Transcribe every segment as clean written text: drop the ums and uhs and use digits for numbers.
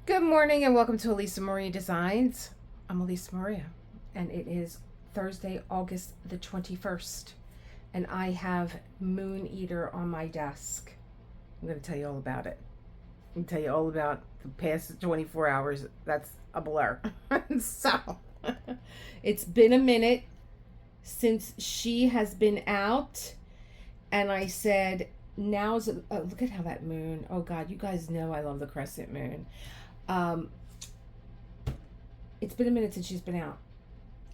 Good morning and welcome to Elisa Maria Designs. I'm Elisa Maria and it is Thursday, August the 21st, and I have Moon Eater on my desk. I'm going to tell you all about it. I'm going to tell you all about the past 24 hours. That's a blur. So, it's been a minute since she has been out, and I said, now's look at how that moon. Oh God, you guys know I love the crescent moon. It's been a minute since she's been out,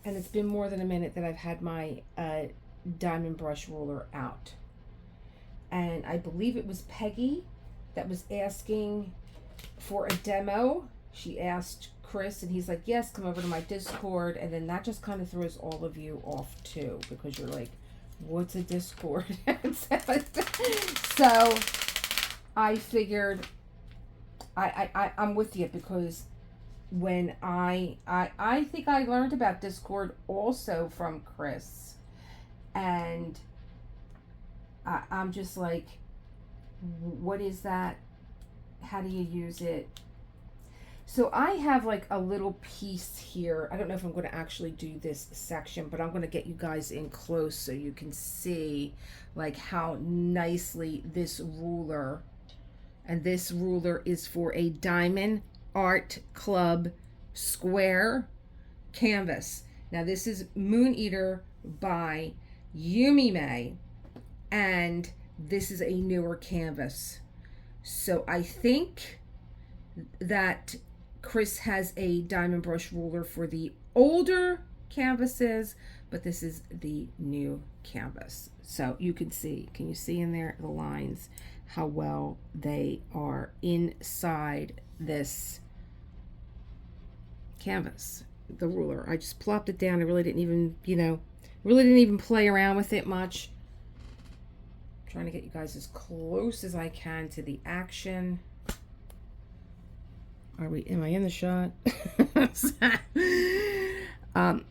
and it's been more than a minute that I've had my diamond brush ruler out. And I believe it was Peggy that was asking for a demo. She asked Chris, and he's like, yes, come over to my Discord. And then that just kind of throws all of you off too, because you're like, what's a Discord? So I figured I'm with you, because when I think I learned about Discord also from Chris, and I'm just like, what is that? How do you use it? So I have like a little piece here. I don't know if I'm going to actually do this section, but I'm going to get you guys in close so you can see like how nicely this ruler, and this ruler is for a Diamond Art Club square canvas. Now this is Moon Eater by Yuumei, and this is a newer canvas. So I think that Chris has a diamond brush ruler for the older canvases, but this is the new canvas. So you can see, can you see in there the lines, how well they are inside this canvas, the ruler. I just plopped it down. I really didn't even, really didn't even play around with it much. I'm trying to get you guys as close as I can to the action. Am I in the shot?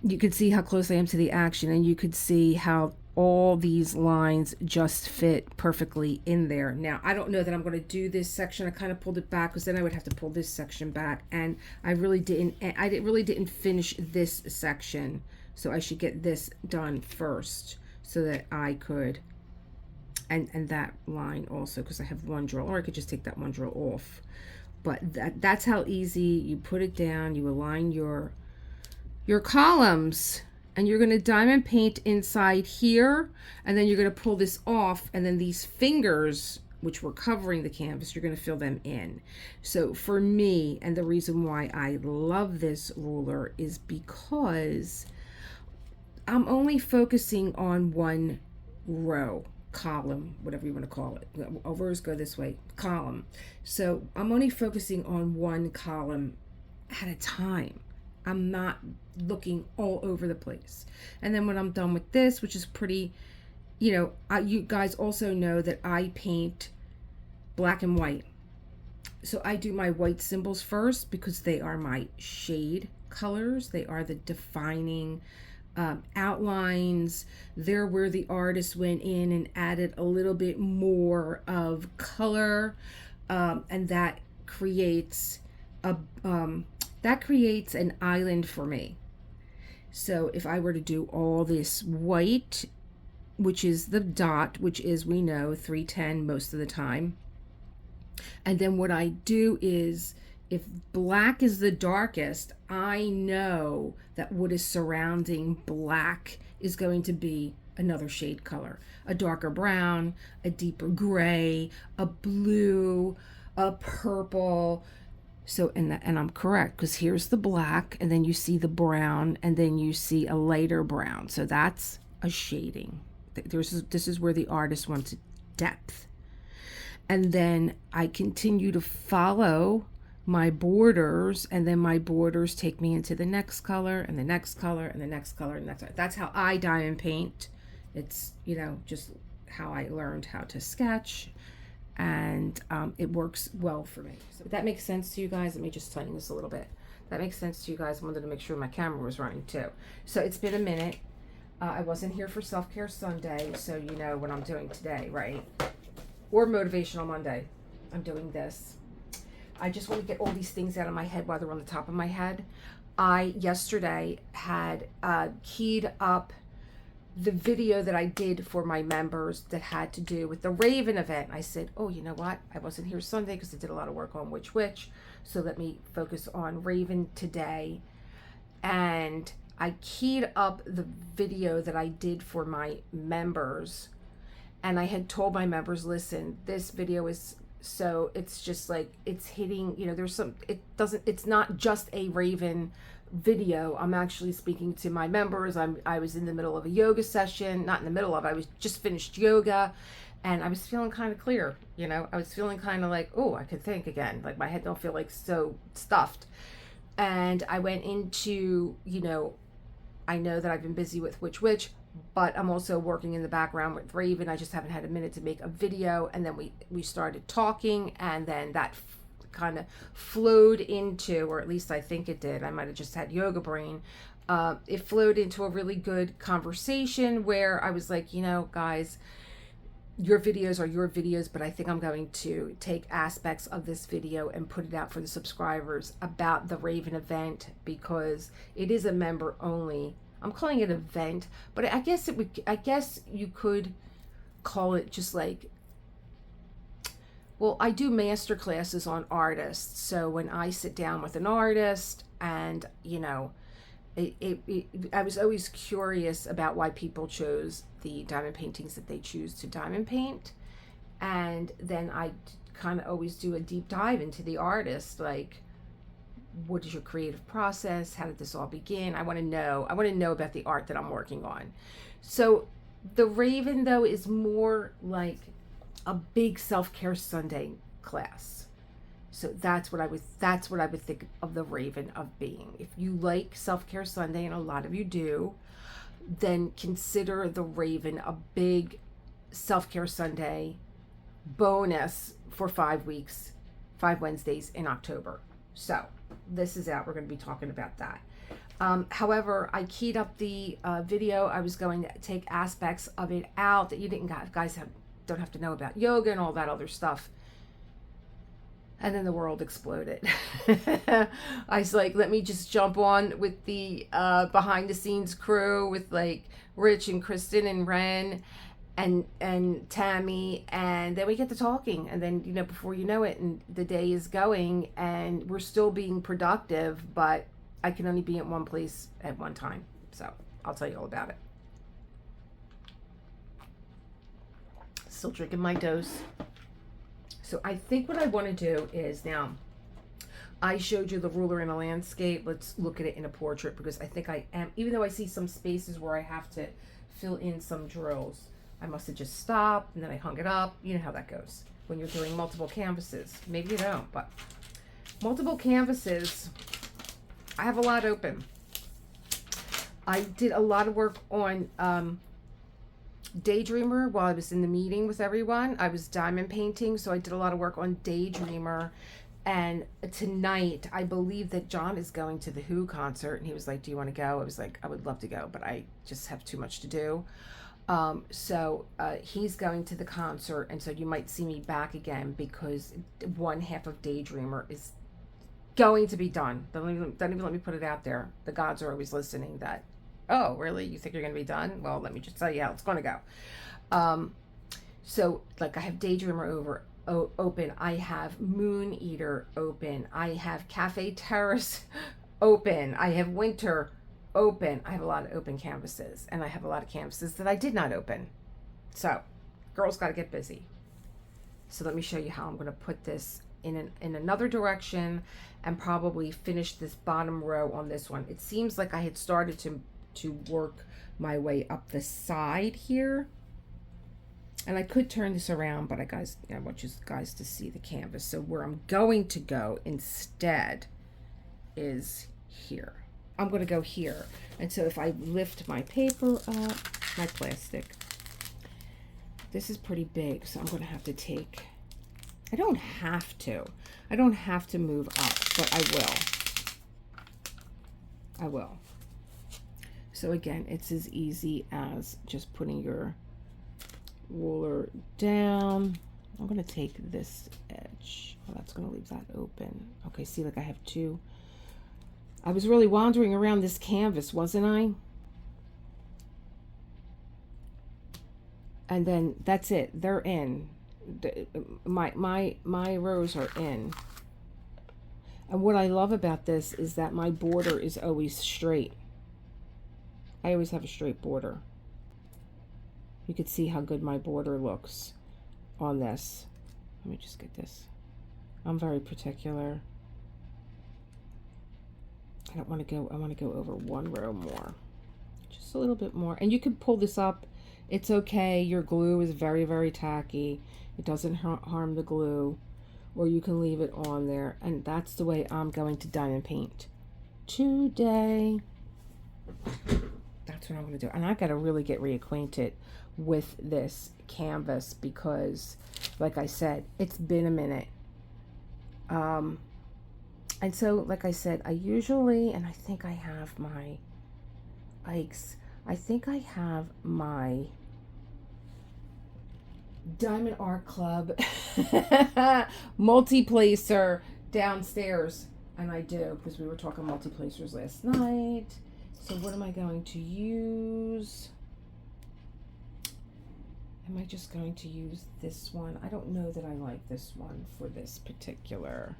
You could see how close I am to the action, and you could see how all these lines just fit perfectly in there. Now, I don't know that I'm going to do this section. I kind of pulled it back because then I would have to pull this section back, and I really didn't finish this section. So I should get this done first so that I could, and that line also, because I have one drill, or I could just take that one drill off. But that's how easy. You put it down, you align your columns, and you're going to diamond paint inside here, and then you're going to pull this off, and then these fingers, which were covering the canvas, you're going to fill them in. So for me, and the reason why I love this ruler is because I'm only focusing on one row, column, whatever you want to call it. Rows go this way, column. So I'm only focusing on one column at a time. I'm not looking all over the place. And then when I'm done with this, which is pretty, you guys also know that I paint black and white. So I do my white symbols first because they are my shade colors. They are the defining outlines. They're where the artist went in and added a little bit more of color, and that creates an island for me. So if I were to do all this white, which is the dot, which is, we know, 310 most of the time, and then what I do is, if black is the darkest, I know that what is surrounding black is going to be another shade color. A darker brown, a deeper gray, a blue, a purple. So, and I'm correct, because here's the black, and then you see the brown, and then you see a lighter brown. So that's a shading. This is where the artist wants depth. And then I continue to follow my borders, and then my borders take me into the next color and the next color and the next color, and that's how I diamond paint. It's just how I learned how to sketch, and it works well for me. So if that makes sense to you guys, let me just tighten this a little bit. That makes sense to you guys. I wanted to make sure my camera was running too. So it's been a minute. I wasn't here for Self-Care Sunday, so you know what I'm doing today, right? Or Motivational Monday. I'm doing this. I just want to get all these things out of my head while they're on the top of my head. I yesterday had keyed up the video that I did for my members that had to do with the Raven event. I said, oh, you know what? I wasn't here Sunday because I did a lot of work on Which, so let me focus on Raven today. And I keyed up the video that I did for my members, and I had told my members, listen, this video is, so it's just like, it's hitting, you know, there's some, it's not just a Raven video. I'm actually speaking to my members. I was in the middle of a yoga session, not in the middle of, I was just finished yoga, and I was feeling kind of clear, you know, I was feeling kind of like, oh, I could think again, like my head don't feel like so stuffed. And I went into, you know, I know that I've been busy with Which, but I'm also working in the background with Raven. I just haven't had a minute to make a video. And then we started talking, and then that kind of flowed into, or at least I think it did, I might have just had yoga brain. It flowed into a really good conversation where I was like, you know, guys, your videos are your videos, but I think I'm going to take aspects of this video and put it out for the subscribers about the Raven event, because it is a member only. I'm calling it an event, but I guess you could call it just like, well, I do master classes on artists. So when I sit down with an artist, and, you know, I was always curious about why people chose the diamond paintings that they choose to diamond paint. And then I kind of always do a deep dive into the artist, like, what is your creative process? How did this all begin? I want to know about the art that I'm working on. So the Raven, though, is more like a big self-care Sunday class. So that's what I would think of the Raven of being. If you like Self-Care Sunday, and a lot of you do, then consider the Raven a big Self-Care Sunday bonus for 5 weeks, 5 Wednesdays in October. So this is out. We're going to be talking about that. However, I keyed up the video. I was going to take aspects of it out that you don't have to know about yoga and all that other stuff. And then the world exploded. I was like, let me just jump on with the behind the scenes crew with like Rich and Kristen and Ren and Tammy, and then we get to talking, and then, you know, before you know it, and the day is going, and we're still being productive, but I can only be at one place at one time. So I'll tell you all about it. Still drinking my dose. So I think what I want to do is, now I showed you the ruler in a landscape. Let's look at it in a portrait, because I think I am, even though I see some spaces where I have to fill in some drills, I must have just stopped and then I hung it up. You know how that goes when you're doing multiple canvases. Maybe you don't, but multiple canvases, I have a lot open. I did a lot of work on Daydreamer while I was in the meeting with everyone. I was diamond painting, so I did a lot of work on Daydreamer. And tonight, I believe that John is going to the Who concert, and he was like, do you want to go? I was like, I would love to go, but I just have too much to do. So he's going to the concert, and so you might see me back again, because one half of Daydreamer is going to be done. Don't even let me put it out there. The gods are always listening. That, oh, really? You think you're going to be done? Well, let me just tell you how it's going to go. So, like, I have Daydreamer open. I have Moon Eater open. I have Cafe Terrace open. I have Winter open. I have a lot of open canvases, and I have a lot of canvases that I did not open. So, girls got to get busy. So let me show you how I'm going to put this in another direction, and probably finish this bottom row on this one. It seems like I had started to work my way up the side here, and I could turn this around, but I want you guys to see the canvas. So where I'm going to go instead is here. I'm going to go here. And so if I lift my paper up, my plastic, this is pretty big, so I'm going to have to take, I don't have to move up, but I will. So again, it's as easy as just putting your ruler down I'm going to take this edge. Well, that's going to leave that open. Okay, see, like I have two. I was really wandering around this canvas, wasn't I? And then that's it. They're in. My rows are in. And what I love about this is that my border is always straight. I always have a straight border. You can see how good my border looks on this. Let me just get this. I'm very particular. I don't want to go, I want to go over one row more. Just a little bit more. And you can pull this up. It's okay. Your glue is very, very tacky. It doesn't harm the glue. Or you can leave it on there. And that's the way I'm going to diamond paint today. That's what I'm going to do. And I got to really get reacquainted with this canvas because, like I said, it's been a minute. And so, like I said, I usually, and I think I have my Ikes. I think I have my Diamond Art Club multi-placer downstairs. And I do, because we were talking multi-placers last night. So what am I going to use? Am I just going to use this one? I don't know that I like this one for this particular.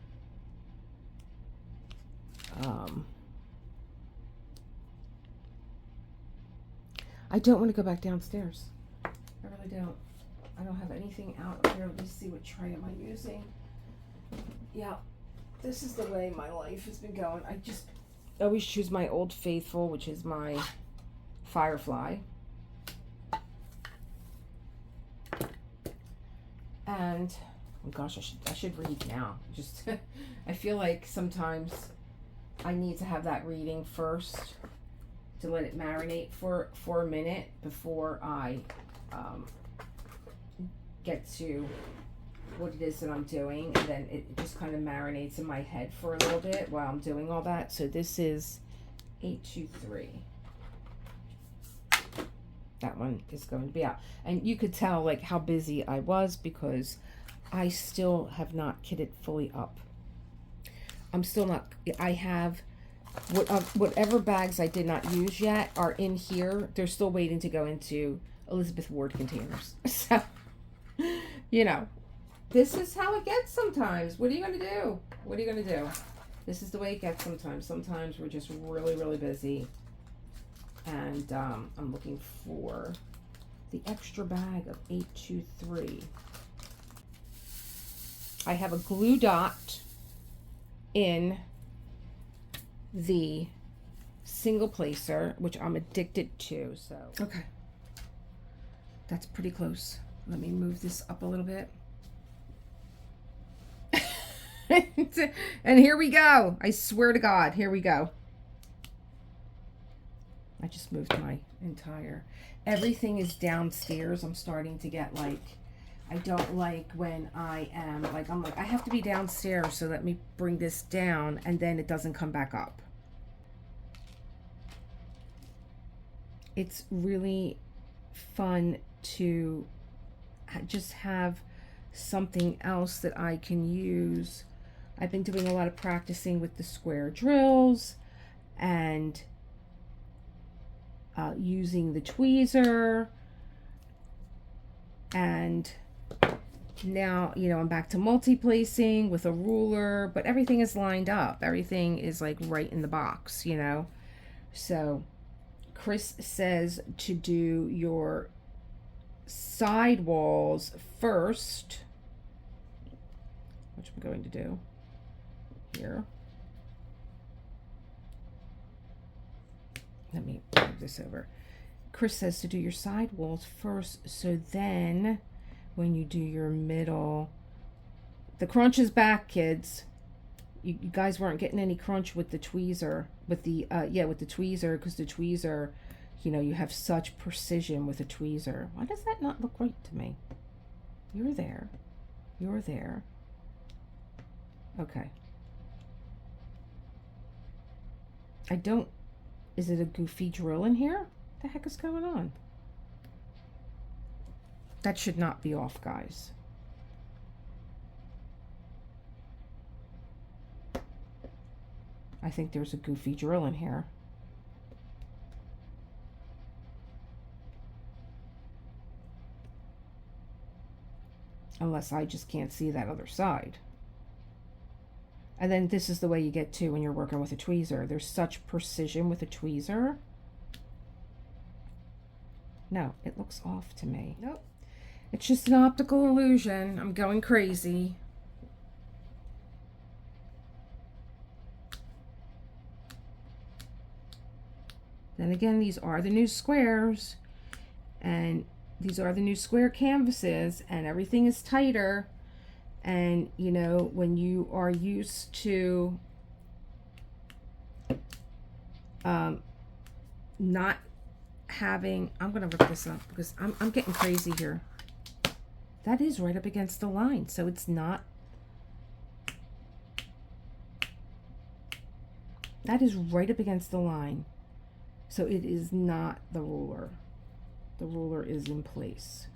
I don't want to go back downstairs. I really don't. I don't have anything out here. Let me see what tray am I using. Yeah, this is the way my life has been going. I just always choose my Old Faithful, which is my Firefly. And oh gosh, I should read now. Just I feel like sometimes I need to have that reading first to let it marinate for a minute before I get to what it is that I'm doing, and then it just kind of marinates in my head for a little bit while I'm doing all that. So this is 823. That one is going to be out. And you could tell like how busy I was because I still have not kitted fully up. I'm still not, I have whatever bags I did not use yet are in here. They're still waiting to go into Elizabeth Ward containers. So, you know, this is how it gets sometimes. What are you going to do? What are you going to do? This is the way it gets sometimes. Sometimes we're just really, really busy. And I'm looking for the extra bag of 823. I have a glue dot in the single placer, which I'm addicted to. So okay, that's pretty close. Let me move this up a little bit. And here we go. I swear to God, here we go. I just moved my entire, everything is downstairs. I'm starting to get like, I don't like when I am like, I'm like, I have to be downstairs, so let me bring this down, and then it doesn't come back up. It's really fun to just have something else that I can use. I've been doing a lot of practicing with the square drills and using the tweezer, and now, you know, I'm back to multi-placing with a ruler, but everything is lined up. Everything is like right in the box, you know. So Chris says to do your side walls first, which I'm going to do here. Let me move this over. Chris says to do your side walls first, so then when you do your middle, the crunch is back, kids. You guys weren't getting any crunch with the tweezer, with the with the tweezer, because the tweezer, you know, you have such precision with a tweezer. Why does that not look right to me? You're there. You're there. Okay. I don't, is it a goofy drill in here? What the heck is going on? That should not be off, guys. I think there's a goofy drill in here. Unless I just can't see that other side. And then this is the way you get to when you're working with a tweezer. There's such precision with a tweezer. No, it looks off to me. Nope. It's just an optical illusion. I'm going crazy. Then again, these are the new squares. And these are the new square canvases. And everything is tighter. And, you know, when you are used to not having, I'm going to rip this up because I'm getting crazy here. That is right up against the line, so it's not. That is right up against the line, so it is not the ruler. The ruler is in place.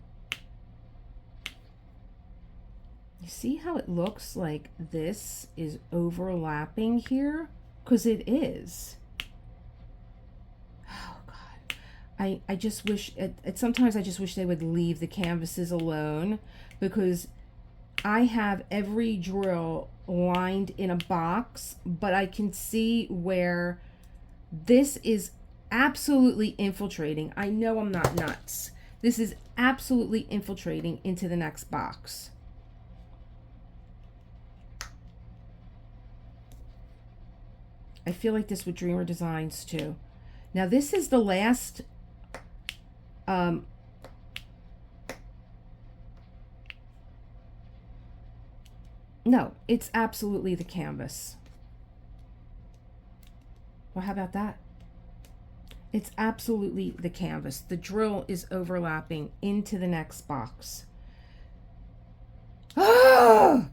You see how it looks like this is overlapping here? Because it is. Oh God. I just wish, sometimes I just wish they would leave the canvases alone, because I have every drill lined in a box, but I can see where this is absolutely infiltrating. I know I'm not nuts. This is absolutely infiltrating into the next box. I feel like this with Dreamer Designs too. Now this is the last no, it's absolutely the canvas. Well, how about that? It's absolutely the canvas. The drill is overlapping into the next box. Ah!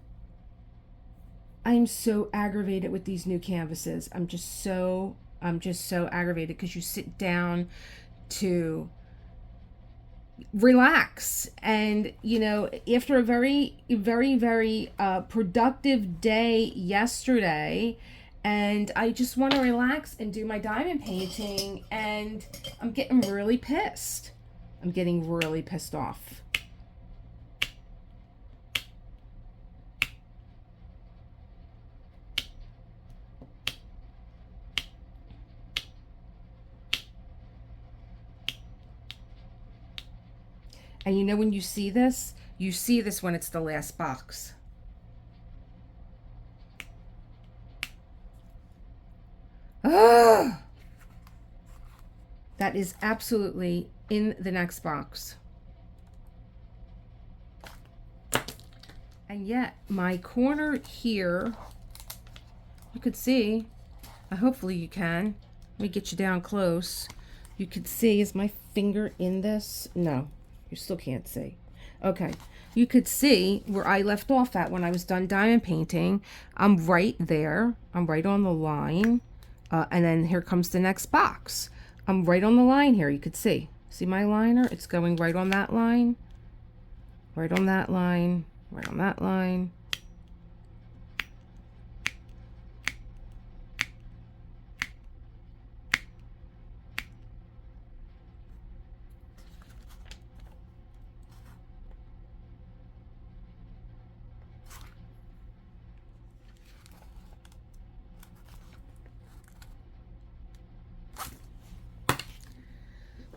I'm so aggravated with these new canvases. I'm just so aggravated, because you sit down to relax, and you know, after a very productive day yesterday, and I just want to relax and do my diamond painting, and I'm getting really pissed. I'm getting really pissed off. And you know, when you see this when it's the last box. Ah! That is absolutely in the next box. And yet, my corner here, you could see, hopefully you can. Let me get you down close. You could see, is my finger in this? No. You still can't see. Okay. You could see where I left off at when I was done diamond painting. I'm right there. I'm right on the line. And then here comes the next box. I'm right on the line here. You could see. See my liner? It's going right on that line. Right on that line. Right on that line.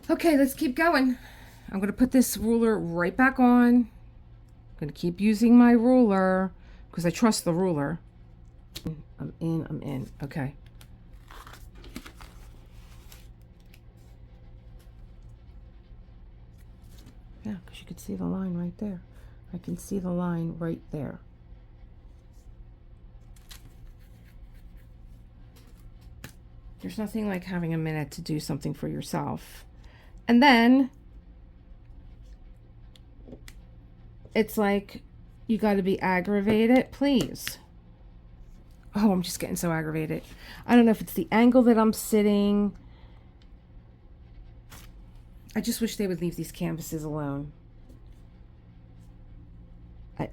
Okay, let's keep going. I'm going to put this ruler right back on. I'm going to keep using my ruler because I trust the ruler. I'm in. Okay. Yeah, because you could see the line right there. I can see the line right there. There's nothing like having a minute to do something for yourself. And then it's like, you got to be aggravated, please. Oh, I'm just getting so aggravated. I don't know if it's the angle that I'm sitting. I just wish they would leave these canvases alone.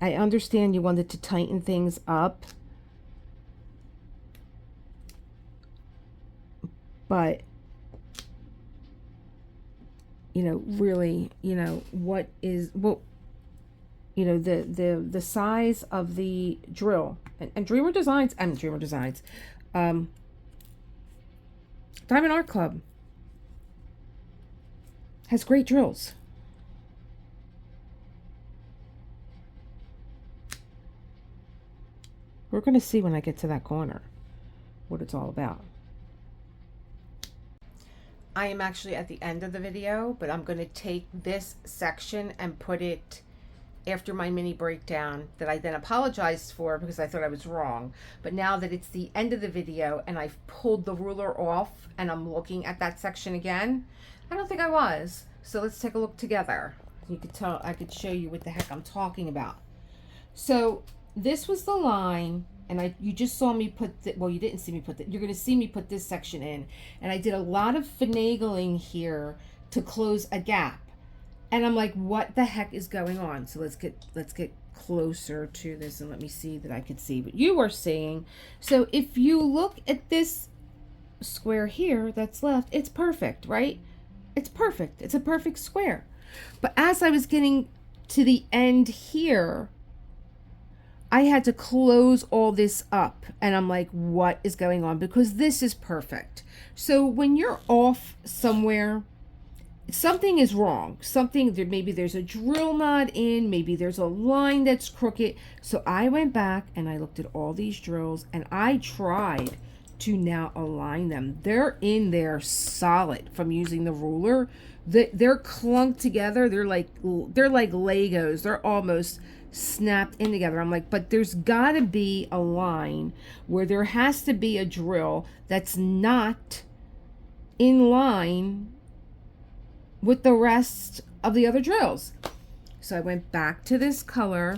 I understand you wanted to tighten things up. But, you know, really, you know, what, you know, the size of the drill, and Dreamer Designs, Diamond Art Club has great drills. We're going to see when I get to that corner what it's all about. I am actually at the end of the video, but I'm going to take this section and put it after my mini breakdown that I then apologized for because I thought I was wrong. But now that it's the end of the video and I've pulled the ruler off and I'm looking at that section again, I don't think I was. So let's take a look together. You could tell, I could show you what the heck I'm talking about. So this was the line, and you just saw me put well, you didn't see me put you're going to see me put this section in, and I did a lot of finagling here to close a gap, and I'm like, what the heck is going on? So let's get closer to this and let me see that I could see what you were seeing. So if you look at this square here that's left, it's perfect, right? It's perfect. It's a perfect square. But as I was getting to the end here, I had to close all this up, and I'm like, what is going on? Because this is perfect. So when you're off somewhere, something is wrong. Maybe there's a drill not in, maybe there's a line that's crooked. So I went back and I looked at all these drills and I tried to now align them. They're in there solid from using the ruler. They're clunked together. They're like Legos. They're almost snapped in together. I'm like, but there's got to be a line where there has to be a drill that's not in line with the rest of the other drills. So I went back to this color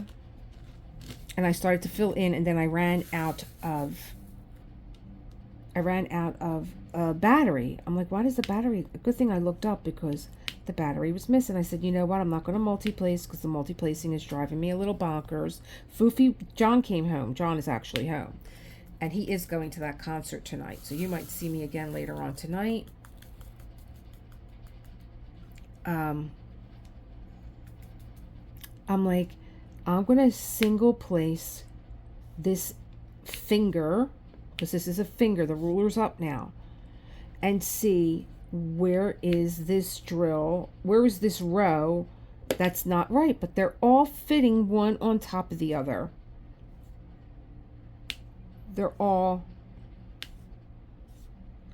and I started to fill in, and then I ran out of battery. I'm like, why does the battery, a good thing I looked up because the battery was missing. I said, you know what, I'm not going to multi-place because the multi-placing is driving me a little bonkers. Foofy, John came home. John is actually home. And he is going to that concert tonight. So you might see me again later on tonight. I'm like, I'm going to single place this finger, because this is a finger, the ruler's up now, and see where is this drill, where is this row that's not right, but they're all fitting one on top of the other. They're all,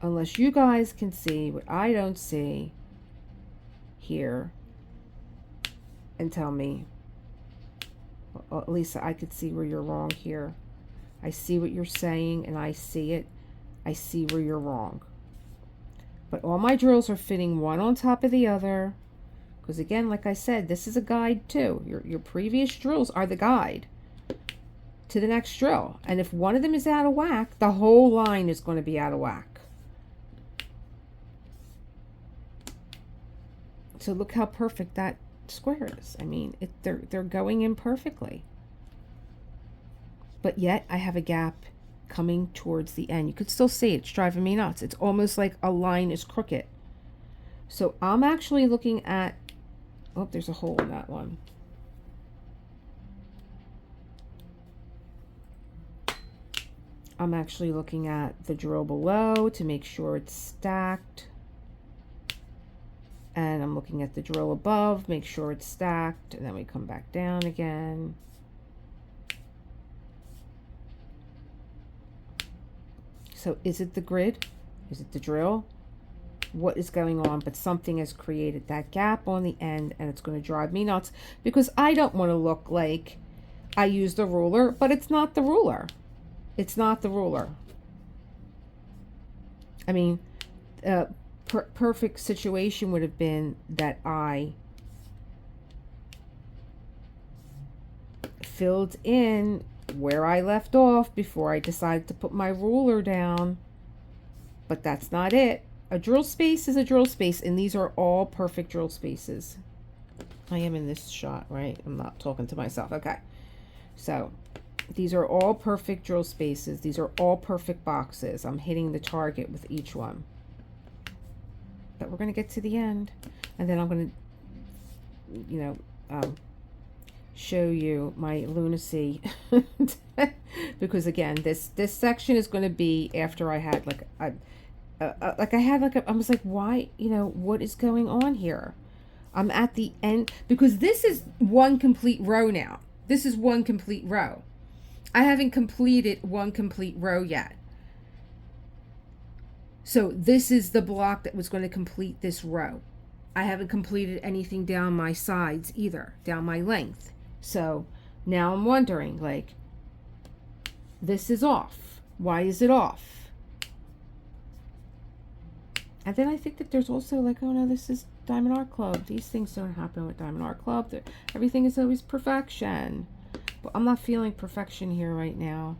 unless you guys can see what I don't see here and tell me, well, at least I could see where you're wrong here. I see what you're saying and I see it. I see where you're wrong. But all my drills are fitting one on top of the other. Because again, like I said, this is a guide too. Your previous drills are the guide to the next drill. And if one of them is out of whack, the whole line is going to be out of whack. So look how perfect that square is. I mean, they're going in perfectly. But yet I have a gap coming towards the end. You could still see it. It's driving me nuts. It's almost like a line is crooked. So I'm actually looking at, oh, there's a hole in that one. I'm actually looking at the drill below to make sure it's stacked. And I'm looking at the drill above, make sure it's stacked, and then we come back down again. So is it the grid? Is it the drill? What is going on? But something has created that gap on the end, and it's going to drive me nuts because I don't want to look like I used the ruler, but it's not the ruler. It's not the ruler. I mean, perfect situation would have been that I filled in where I left off before I decided to put my ruler down, but that's not it. A drill space is a drill space, and these are all perfect drill spaces. I am in this shot, right? I'm not talking to myself. Okay, so these are all perfect drill spaces. These are all perfect boxes. I'm hitting the target with each one. but we're going to get to the end. And then I'm going to, you know, show you my lunacy. Because again, this section is going to be after I had like, I was like, why, you know, what is going on here? I'm at the end, because this is one complete row now. This is one complete row. I haven't completed one complete row yet. So this is the block that was going to complete this row. I haven't completed anything down my sides either, down my length. So now I'm wondering, like, this is off. Why is it off? And then I think that there's also like, oh no, this is Diamond Art Club. These things don't happen with Diamond Art Club. Everything is always perfection. But I'm not feeling perfection here right now.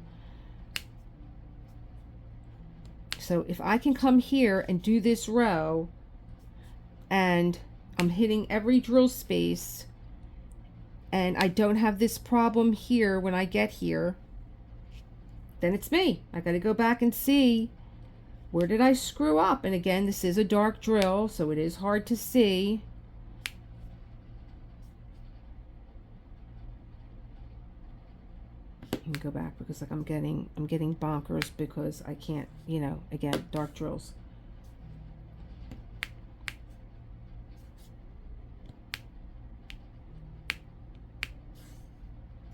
So if I can come here and do this row, and I'm hitting every drill space, and I don't have this problem here when I get here, then it's me. I got to go back and see, where did I screw up? And again, this is a dark drill, so it is hard to see. Go back, because like I'm getting bonkers because I can't, you know, again, dark drills.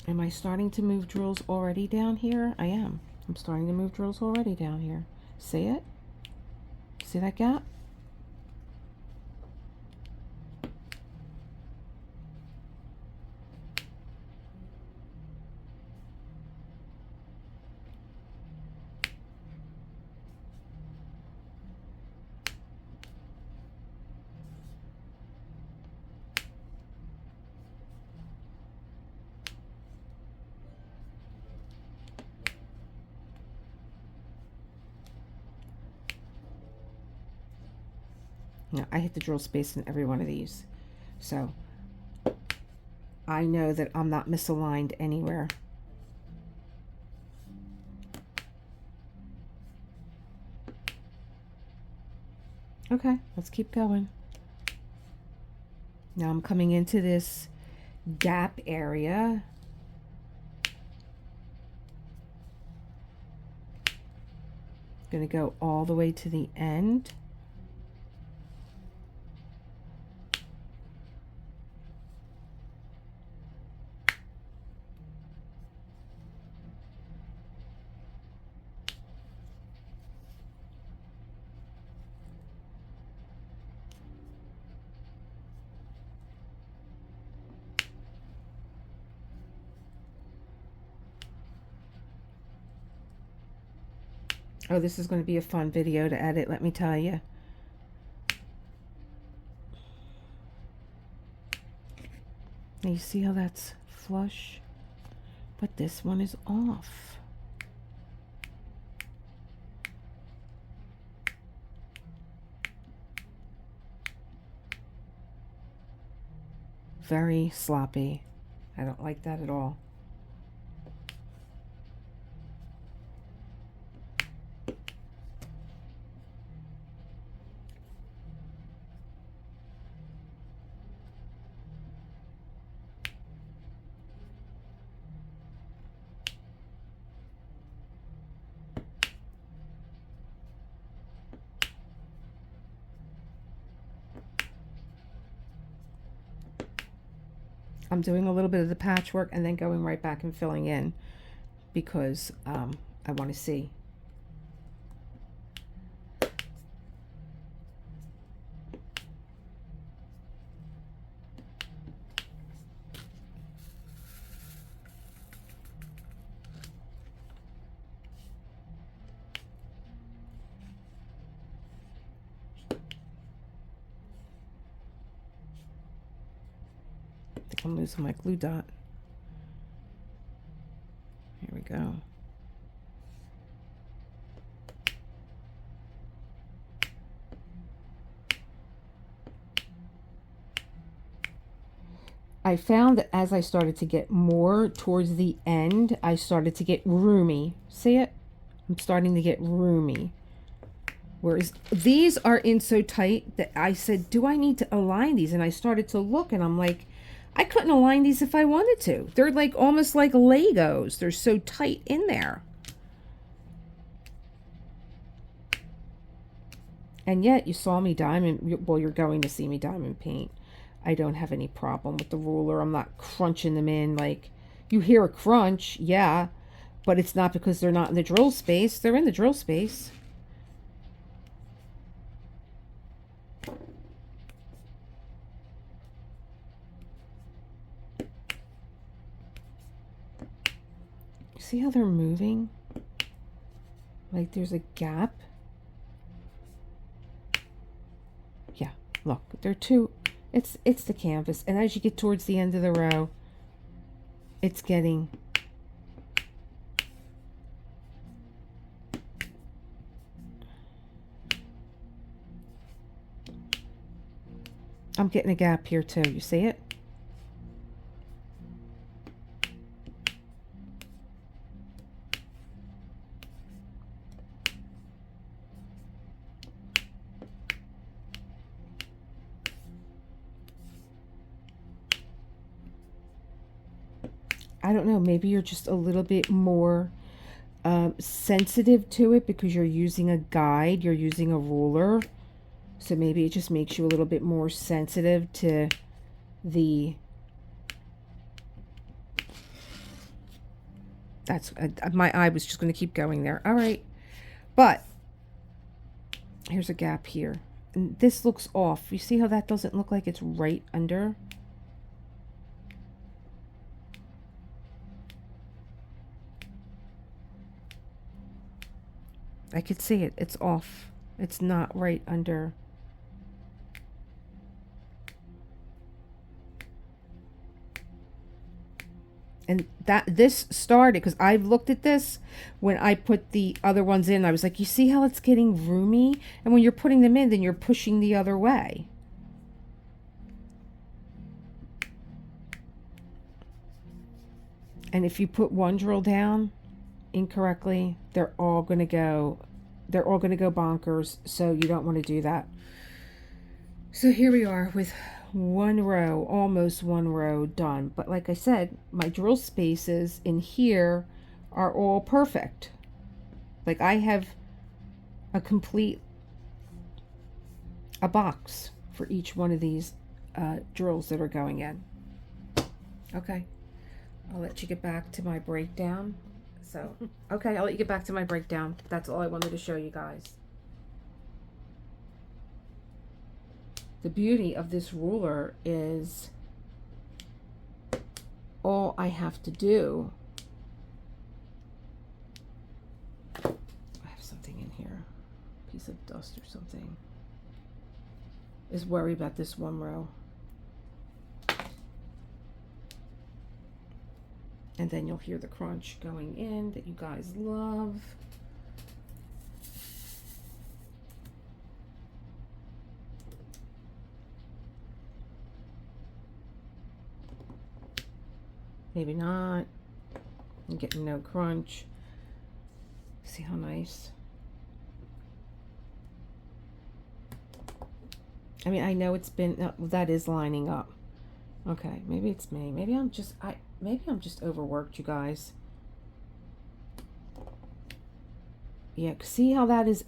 Am I starting to move drills already down here? I am. I'm starting to move drills already down here. See it? See that gap? Now, I hit the drill space in every one of these, so I know that I'm not misaligned anywhere. Okay, let's keep going. Now I'm coming into this gap area. Going to go all the way to the end. Oh, this is going to be a fun video to edit, let me tell you. Now you see how that's flush? But this one is off. Very sloppy. I don't like that at all. I'm doing a little bit of the patchwork and then going right back and filling in because I want to see. I'm losing my glue dot. Here we go. I found that as I started to get more towards the end, I started to get roomy. See it? I'm starting to get roomy. Whereas these are in so tight that I said, do I need to align these? And I started to look and I'm like, I couldn't align these if I wanted to. They're like almost like Legos. They're so tight in there. And yet you saw me diamond, well, you're going to see me diamond paint. I don't have any problem with the ruler. I'm not crunching them in. Like, you hear a crunch, yeah, but it's not because they're not in the drill space. They're in the drill space. See how they're moving? Like there's a gap. Yeah, look, they're two. It's the canvas, and as you get towards the end of the row, it's getting I'm getting a gap here too. You see it? I don't know, maybe you're just a little bit more sensitive to it because you're using a guide, you're using a ruler. So maybe it just makes you a little bit more sensitive to the... That's, my eye was just going to keep going there. All right. But here's a gap here. And this looks off. You see how that doesn't look like it's right under? I could see it. It's off. It's not right under. And this started because I've looked at this when I put the other ones in. I was like, you see how it's getting roomy? And when you're putting them in, then you're pushing the other way. And if you put one drill down incorrectly, they're all going to go bonkers. So you don't want to do that. So here we are with one row, almost one row done. But like I said, my drill spaces in here are all perfect. Like I have a box for each one of these drills that are going in. Okay, I'll let you get back to my breakdown. So, okay, I'll let you get back to my breakdown. That's all I wanted to show you guys. The beauty of this ruler is all I have to do. I have something in here, a piece of dust or something, is worry about this one row. And then you'll hear the crunch going in that you guys love. Maybe not. I'm getting no crunch. See how nice? I mean, I know it's been, that is lining up. Okay, maybe it's me. Maybe I'm just overworked, you guys. Yeah, see how that is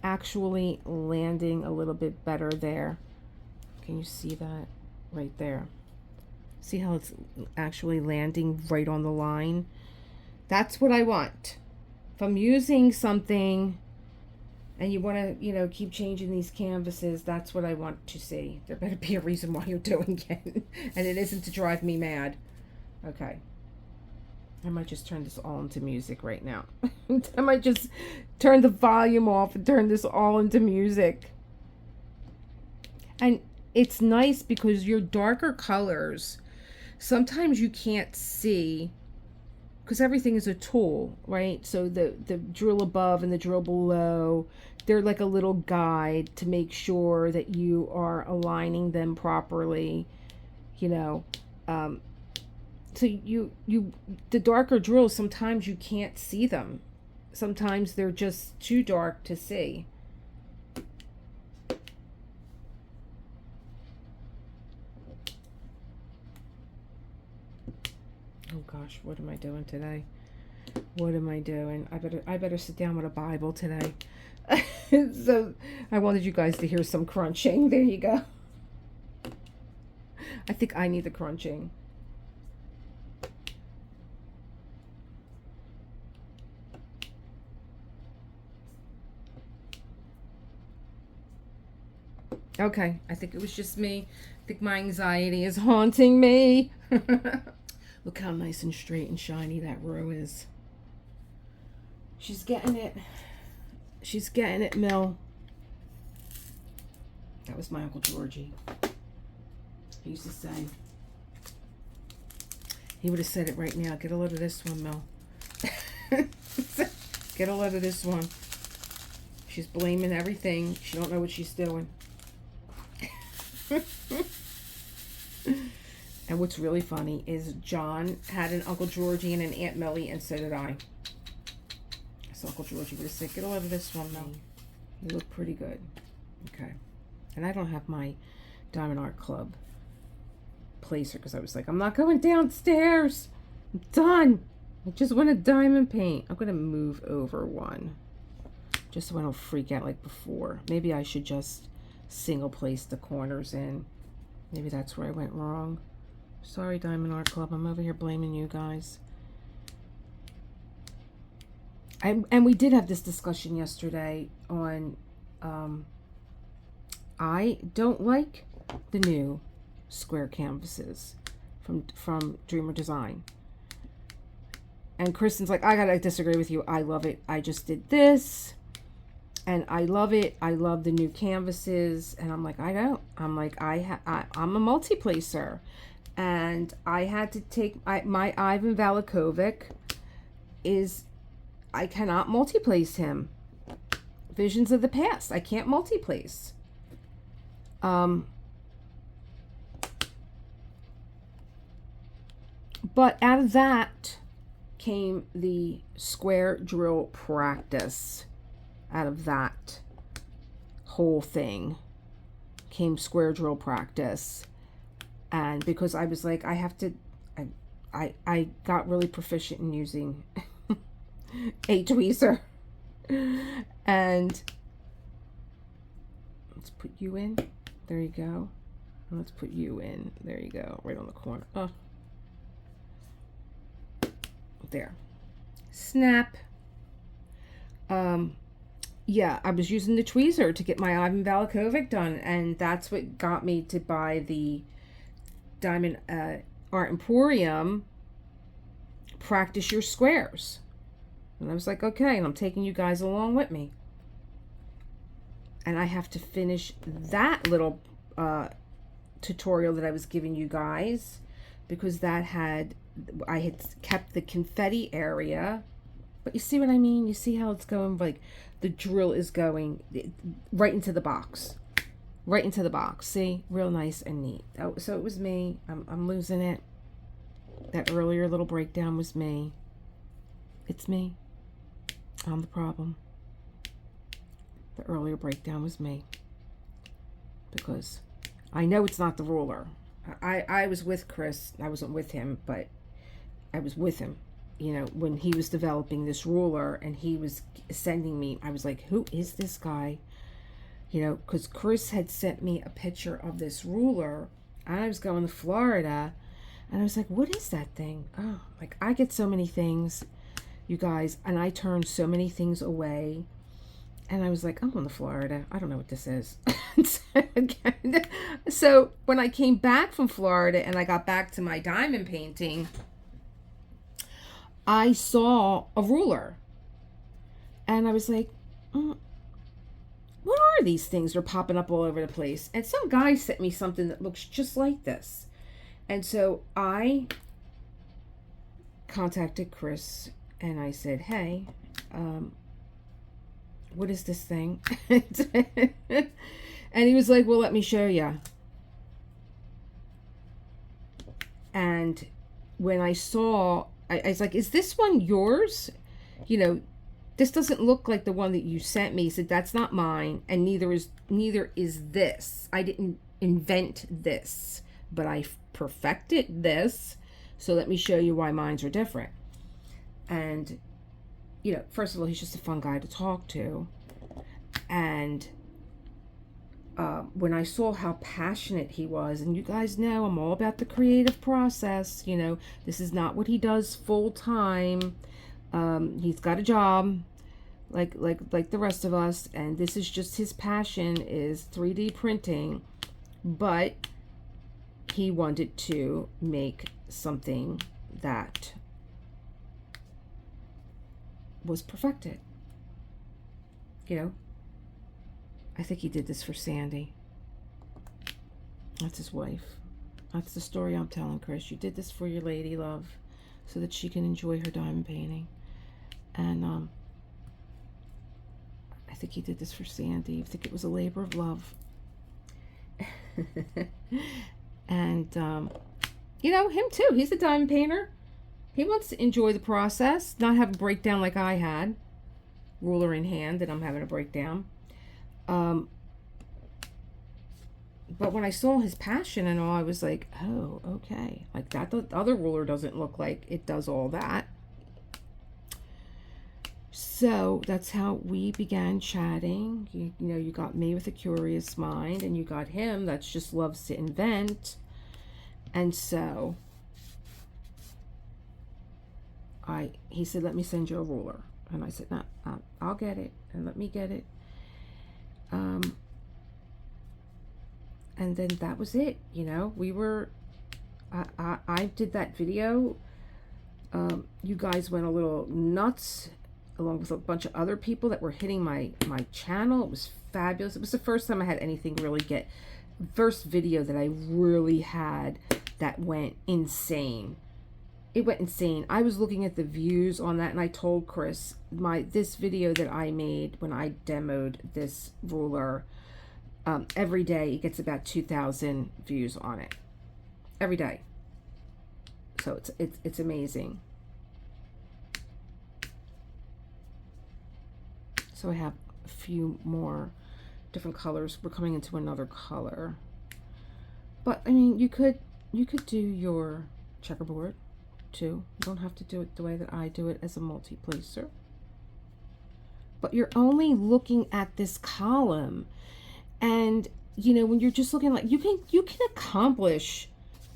actually landing a little bit better there? Can you see that right there? See how it's actually landing right on the line? That's what I want. If I'm using something and you want to, you know, keep changing these canvases, that's what I want to see. There better be a reason why you're doing it. And it isn't to drive me mad. Okay. I might just turn this all into music right now. I might just turn the volume off and turn this all into music. And it's nice because your darker colors, sometimes you can't see because everything is a tool, right? So the drill above and the drill below, they're like a little guide to make sure that you are aligning them properly, you know. So the darker drills, sometimes you can't see them. Sometimes they're just too dark to see. gosh, what am I doing today? What am I doing? I better sit down with a Bible today. So I wanted you guys to hear some crunching. There you go. I think I need the crunching. Okay, I think it was just me. I think my anxiety is haunting me. Look how nice and straight and shiny that row is. She's getting it. She's getting it, Mill. That was my Uncle Georgie. He used to say. He would have said it right now. Get a load of this one, Mill. Get a load of this one. She's blaming everything. She don't know what she's doing. And what's really funny is John had an Uncle Georgie and an Aunt Millie, and so did I. So Uncle Georgie would have said, get a load of this one, Mill. You look pretty good. Okay. And I don't have my Diamond Art Club placer because I was like, I'm not going downstairs. I'm done. I just want a diamond paint. I'm going to move over one just so I don't freak out like before. Maybe I should just single place the corners in. Maybe that's where I went wrong. Sorry, Diamond Art Club. I'm over here blaming you guys. And we did have this discussion yesterday on I don't like the new square canvases from Dreamer Design. And Kristen's like, I gotta disagree with you. I love it. I just did this and I love it. I love the new canvases. And I'm like, I don't. I'm like, I'm a multi-placer. And I had to take my Ivan Valakovic is, I cannot multi-place him. Visions of the Past. I can't multi-place. But out of that came the square drill practice. Out of that whole thing came square drill practice. And because I was like, I have to, I got really proficient in using a tweezer. And let's put you in. There you go. And let's put you in. There you go. Right on the corner. Oh. There. Snap. Yeah, I was using the tweezer to get my Ivan Valakovic done, and that's what got me to buy the Diamond Art Emporium Practice Your Squares. And I was like, okay, and I'm taking you guys along with me. And I have to finish that little tutorial that I was giving you guys, because that had, I had kept the confetti area. But you see what I mean? You see how it's going, like the drill is going right into the box. Right into the box. See? Real nice and neat. Oh, so it was me. I'm losing it. That earlier little breakdown was me. It's me. I'm the problem. The earlier breakdown was me. Because I know it's not the ruler. I was with Chris. I wasn't with him, but I was with him. You know, when he was developing this ruler and he was sending me, I was like, who is this guy? You know, because Chris had sent me a picture of this ruler. And I was going to Florida. And I was like, what is that thing? Oh, like I get so many things, you guys. And I turned so many things away. And I was like, I'm going to Florida. I don't know what this is. So when I came back from Florida and I got back to my diamond painting, I saw a ruler. And I was like, what are these things that are popping up all over the place? And some guy sent me something that looks just like this. And so I contacted Chris and I said, hey, what is this thing? And he was like, well, let me show you. And when I saw, I was like, is this one yours? You know, this doesn't look like the one that you sent me. He said, that's not mine. And neither is this. I didn't invent this, but I perfected this. So let me show you why mines are different. And, you know, first of all, he's just a fun guy to talk to. And when I saw how passionate he was, and you guys know I'm all about the creative process, you know, this is not what he does full time. He's got a job like the rest of us, and this is just his passion is 3D printing, but he wanted to make something that was perfected. You know, I think he did this for Sandy. That's his wife. That's the story I'm telling, Chris. You did this for your lady love so that she can enjoy her diamond painting. And I think he did this for Sandy. I think it was a labor of love. And you know, him too. He's a diamond painter. He wants to enjoy the process, not have a breakdown like I had. Ruler in hand, and I'm having a breakdown. But when I saw his passion and all, I was like, oh, okay. Like that, the other ruler doesn't look like it does all that. So that's how we began chatting. You know, you got me with a curious mind, and you got him that's just loves to invent. And so he said, let me send you a ruler. And I said, no, I'll get it, and let me get it. And then that was it. You know, we were, I did that video. You guys went a little nuts, along with a bunch of other people that were hitting my channel. It was fabulous. It was the first time I had anything really get, first video that I really had that went insane. It went insane. I was looking at the views on that, and I told Chris, this video that I made when I demoed this ruler, every day it gets about 2,000 views on it. Every day. So it's amazing. So I have a few more different colors. We're coming into another color. But I mean, you could do your checkerboard too. You don't have to do it the way that I do it as a multi-placer. But you're only looking at this column, and you know, when you're just looking, like you can accomplish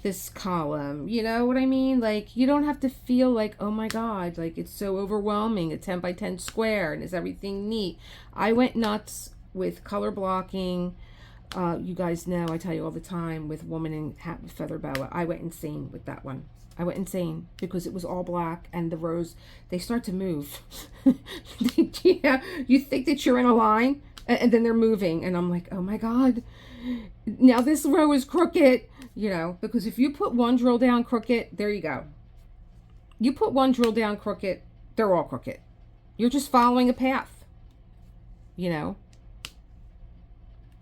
this column, you know what I mean? Like, you don't have to feel like, oh my god, like it's so overwhelming, a 10 by 10 square, and is everything neat? I went nuts with color blocking. You guys know I tell you all the time with Woman in Hat with Feather Boa, I went insane with that one. I went insane because it was all black, and the rows, they start to move. Yeah, you think that you're in a line, and then they're moving, and I'm like, oh my god, now this row is crooked, you know, because if you put one drill down crooked, there you go. You put one drill down crooked, they're all crooked. You're just following a path, you know.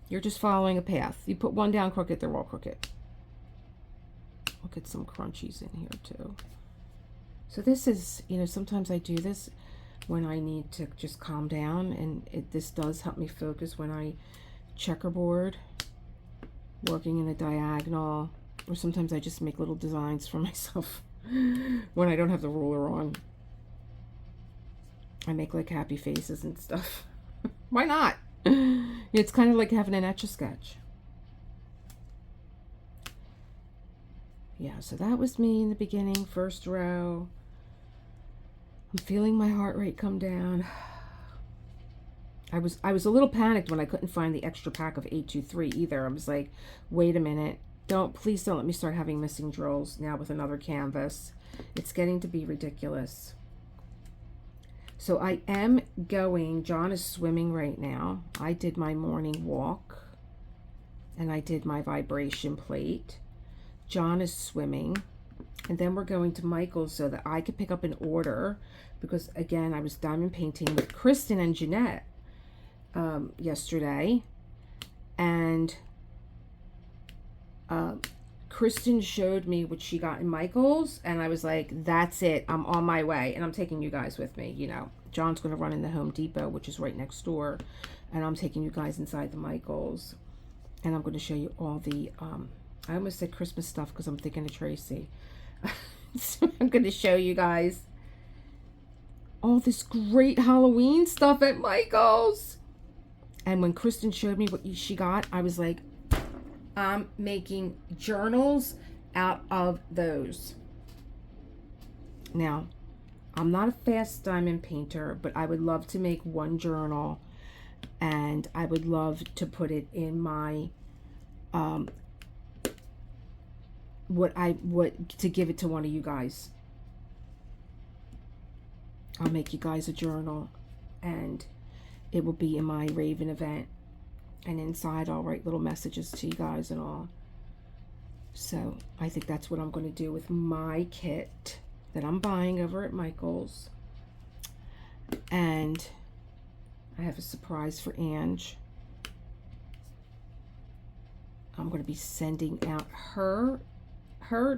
You're just following a path. You put one down crooked, they're all crooked. I'll get some crunchies in here too. So this is, you know, sometimes I do this when I need to just calm down, and this does help me focus when I checkerboard, working in a diagonal, or sometimes I just make little designs for myself when I don't have the ruler on. I make like happy faces and stuff. Why not? It's kind of like having an Etch-a-Sketch. Yeah, so that was me in the beginning, first row. I'm feeling my heart rate come down. I was a little panicked when I couldn't find the extra pack of 823 either. I was like, wait a minute. Please don't let me start having missing drills now with another canvas. It's getting to be ridiculous. So I am going, John is swimming right now. I did my morning walk, and I did my vibration plate. John is swimming, and then we're going to Michael's so that I could pick up an order, because again, I was diamond painting with Kristen and Jeanette yesterday, and Kristen showed me what she got in Michael's, and I was like, that's it, I'm on my way, and I'm taking you guys with me. You know, John's going to run in the Home Depot, which is right next door, and I'm taking you guys inside the Michael's, and I'm going to show you all the I almost said Christmas stuff because I'm thinking of Tracy. So I'm going to show you guys all this great Halloween stuff at Michael's. And when Kristen showed me what she got, I was like, I'm making journals out of those. Now, I'm not a fast diamond painter, but I would love to make one journal, and I would love to put it in my to give it to one of you guys. I'll make you guys a journal, and it will be in my Raven event, and inside I'll write little messages to you guys and all. So I think that's what I'm going to do with my kit that I'm buying over at Michael's. And I have a surprise for Ange. I'm going to be sending out her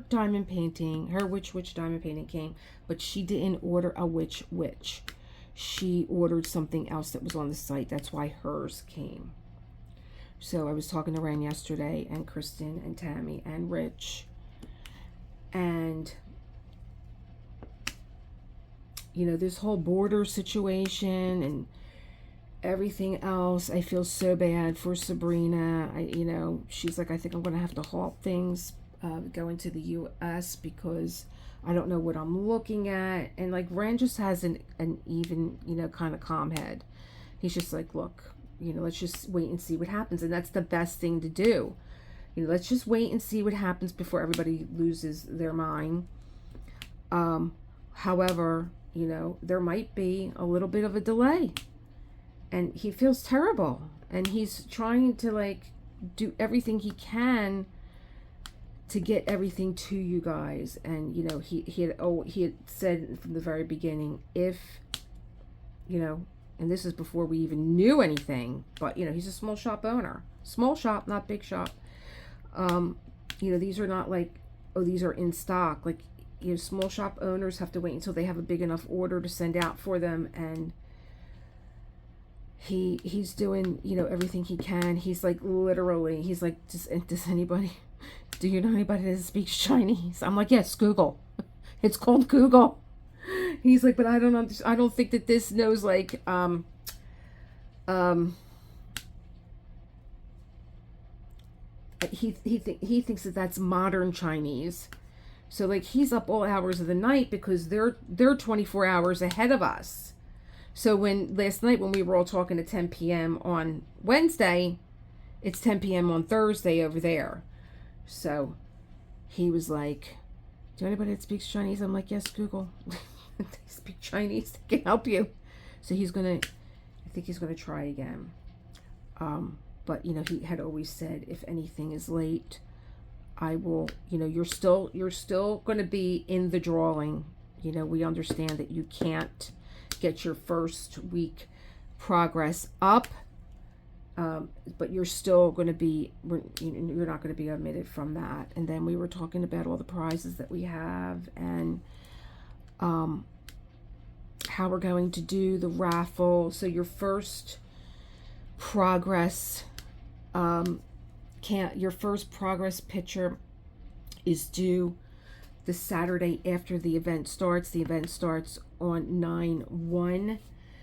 diamond painting, her witch diamond painting came, but she didn't order a witch. She ordered something else that was on the site. That's why hers came. So I was talking to Ren yesterday, and Kristen and Tammy and Rich, and you know, this whole border situation and everything else. I feel so bad for Sabrina. You know, she's like, I think I'm going to have to halt things going to the U.S. because I don't know what I'm looking at. And like, Ren just has an even, you know, kind of calm head. He's just like, look, you know, let's just wait and see what happens. And that's the best thing to do. You know, let's just wait and see what happens before everybody loses their mind. However, you know, there might be a little bit of a delay, and he feels terrible, and he's trying to like do everything he can to get everything to you guys. And you know, he had said from the very beginning, if you know, and this is before we even knew anything, but you know, he's a small shop owner, small shop, not big shop. You know, these are not like, oh, these are in stock. Like, you know, small shop owners have to wait until they have a big enough order to send out for them, and he's doing, you know, everything he can. He's like, literally, he's like, does anybody, do you know anybody that speaks Chinese? I'm like, yes, Google. It's called Google. He's like, but I don't think that this knows like he thinks that that's modern Chinese. So like, he's up all hours of the night because they're 24 hours ahead of us. So when last night when we were all talking at 10 p.m. on Wednesday, it's 10 p.m. on Thursday over there. So he was like, do you know anybody that speaks Chinese? I'm like, yes, Google. They speak Chinese, they can help you. So I think he's gonna try again. But you know, he had always said, if anything is late, I will, you know, you're still going to be in the drawing. You know, we understand that you can't get your first week progress up, but you're still going to be, you're not going to be omitted from that. And then we were talking about all the prizes that we have, and how we're going to do the raffle. So your first progress your first progress picture is due the Saturday after the event starts. The event starts on 9/1.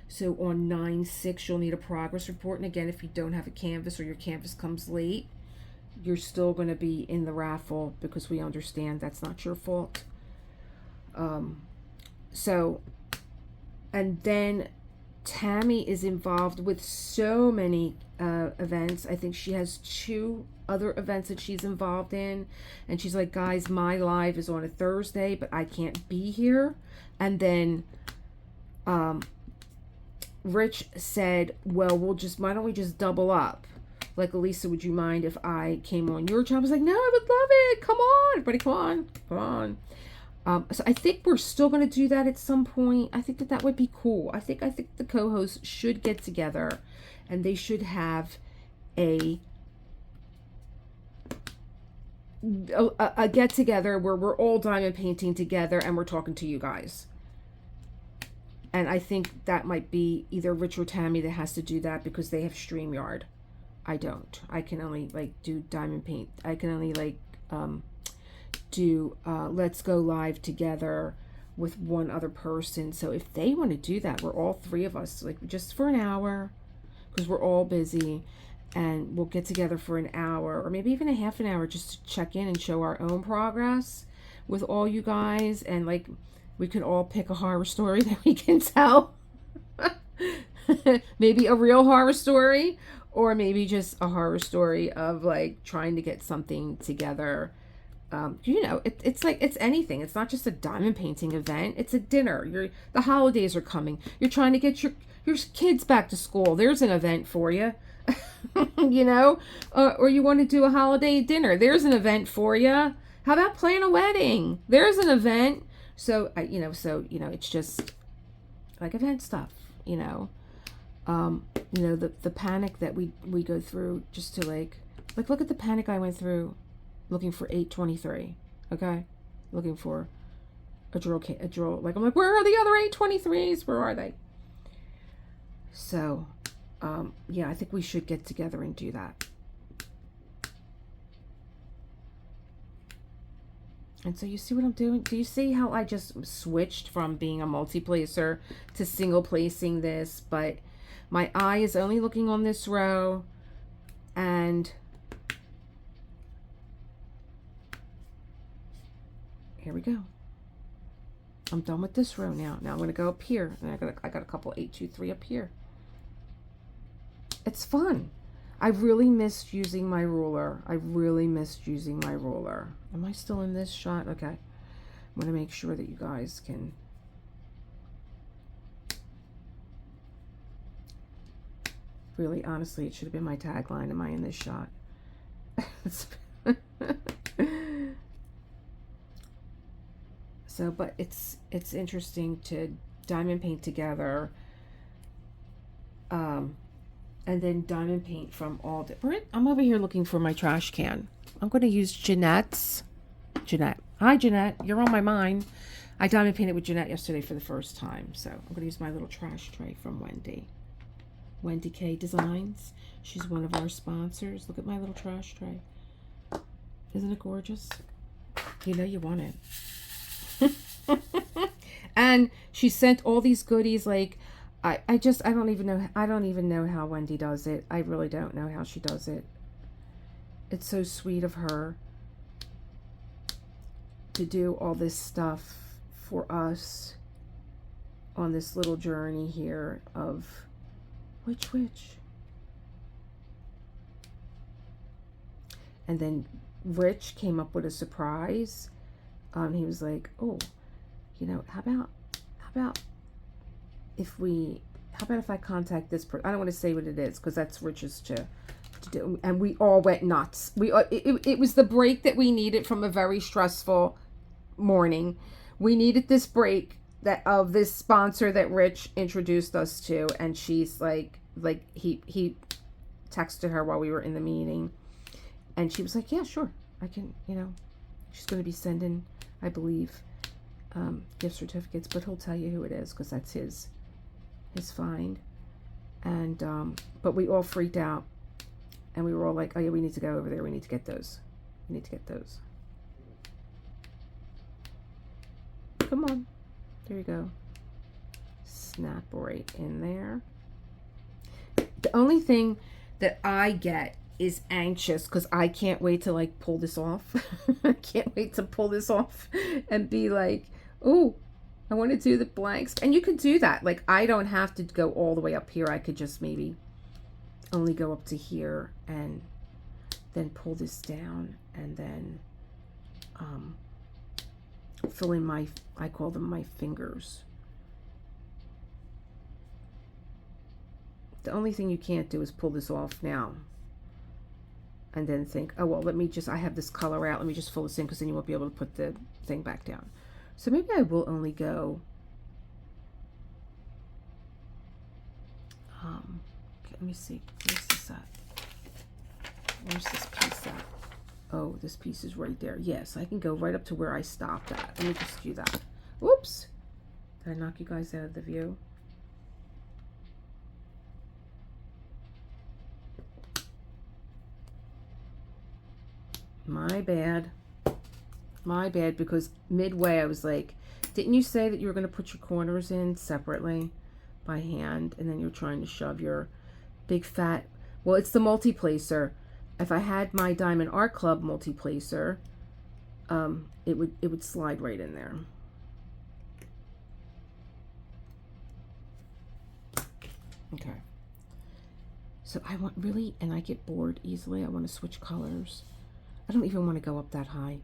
So on 9/6, you'll need a progress report. And again, if you don't have a canvas or your canvas comes late, you're still going to be in the raffle because we understand that's not your fault. So, and then Tammy is involved with so many events. I think she has 2 other events that she's involved in, and she's like, guys, my live is on a Thursday, but I can't be here. And then Rich said, well, why don't we just double up? Like, Elisa, would you mind if I came on your channel? I was like, no, I would love it. Come on, everybody, come on. So I think we're still going to do that at some point. I think that would be cool. I think the co-hosts should get together, and they should have a get together where we're all diamond painting together and we're talking to you guys. And I think that might be either Rich or Tammy that has to do that because they have StreamYard. I don't. I can only like do diamond paint. I can only like do Let's Go Live together with one other person. So if they want to do that, we're all three of us, like just for an hour, because we're all busy, and we'll get together for an hour or maybe even a half an hour just to check in and show our own progress with all you guys. And like, we could all pick a horror story that we can tell. Maybe a real horror story, or maybe just a horror story of like trying to get something together. You know, it's like, it's anything. It's not just a diamond painting event. It's a dinner. The holidays are coming. You're trying to get your kids back to school. There's an event for you. You know, or you want to do a holiday dinner. There's an event for you. How about plan a wedding? There's an event. So it's just like event stuff, you know. The panic that we go through just to like look at the panic I went through looking for 823. Okay, looking for a drill. Like, I'm like, where are the other 823s? Where are they? So, yeah, I think we should get together and do that. And so you see what I'm doing? Do you see how I just switched from being a multi-placer to single placing this? But my eye is only looking on this row, and here we go. I'm done with this row now. Now I'm going to go up here, and I got a couple 823 up here. It's fun. I really missed using my ruler. Am I still in this shot? Okay. I'm going to make sure that you guys can. Really, honestly, it should have been my tagline. Am I in this shot? So, but it's interesting to diamond paint together. And then diamond paint from all different. I'm over here looking for my trash can. I'm going to use Jeanette's. Jeanette. Hi, Jeanette. You're on my mind. I diamond painted with Jeanette yesterday for the first time. So I'm going to use my little trash tray from Wendy. Wendy K Designs. She's one of our sponsors. Look at my little trash tray. Isn't it gorgeous? You know you want it. And she sent all these goodies, like, I don't even know how Wendy does it. I really don't know how she does it. It's so sweet of her to do all this stuff for us on this little journey here of which. And then Rich came up with a surprise. He was like, oh, you know, how about if I contact this person? I don't want to say what it is because that's Rich's to do. And we all went nuts. It was the break that we needed from a very stressful morning. We needed this break of this sponsor that Rich introduced us to, and she's like he texted her while we were in the meeting, and she was like, yeah, sure, I can, you know, she's going to be sending, I believe, gift certificates, but he'll tell you who it is because that's his find. And but we all freaked out, and we were all like, oh yeah, we need to go over there, we need to get those, come on, there you go, snap right in there. The only thing that I get is anxious because I can't wait to like pull this off. I can't wait to pull this off and be like, oh, I want to do the blanks. And you could do that. Like, I don't have to go all the way up here. I could just maybe only go up to here and then pull this down and then fill in my, I call them my fingers. The only thing you can't do is pull this off now and then think, oh, well, I have this color out, let me just fill this in, because then you won't be able to put the thing back down. So maybe I will only go, okay, let me see, where's this at? Where's this piece at? Oh, this piece is right there. Yes, I can go right up to where I stopped at. Let me just do that. Whoops. Did I knock you guys out of the view? My bad. My bad, because midway I was like, didn't you say that you were going to put your corners in separately by hand, and then you're trying to shove your big fat, well, it's the multi-placer. If I had my Diamond Art Club multi-placer, it would slide right in there. Okay. So I want really, and I get bored easily, I want to switch colors. I don't even want to go up that high.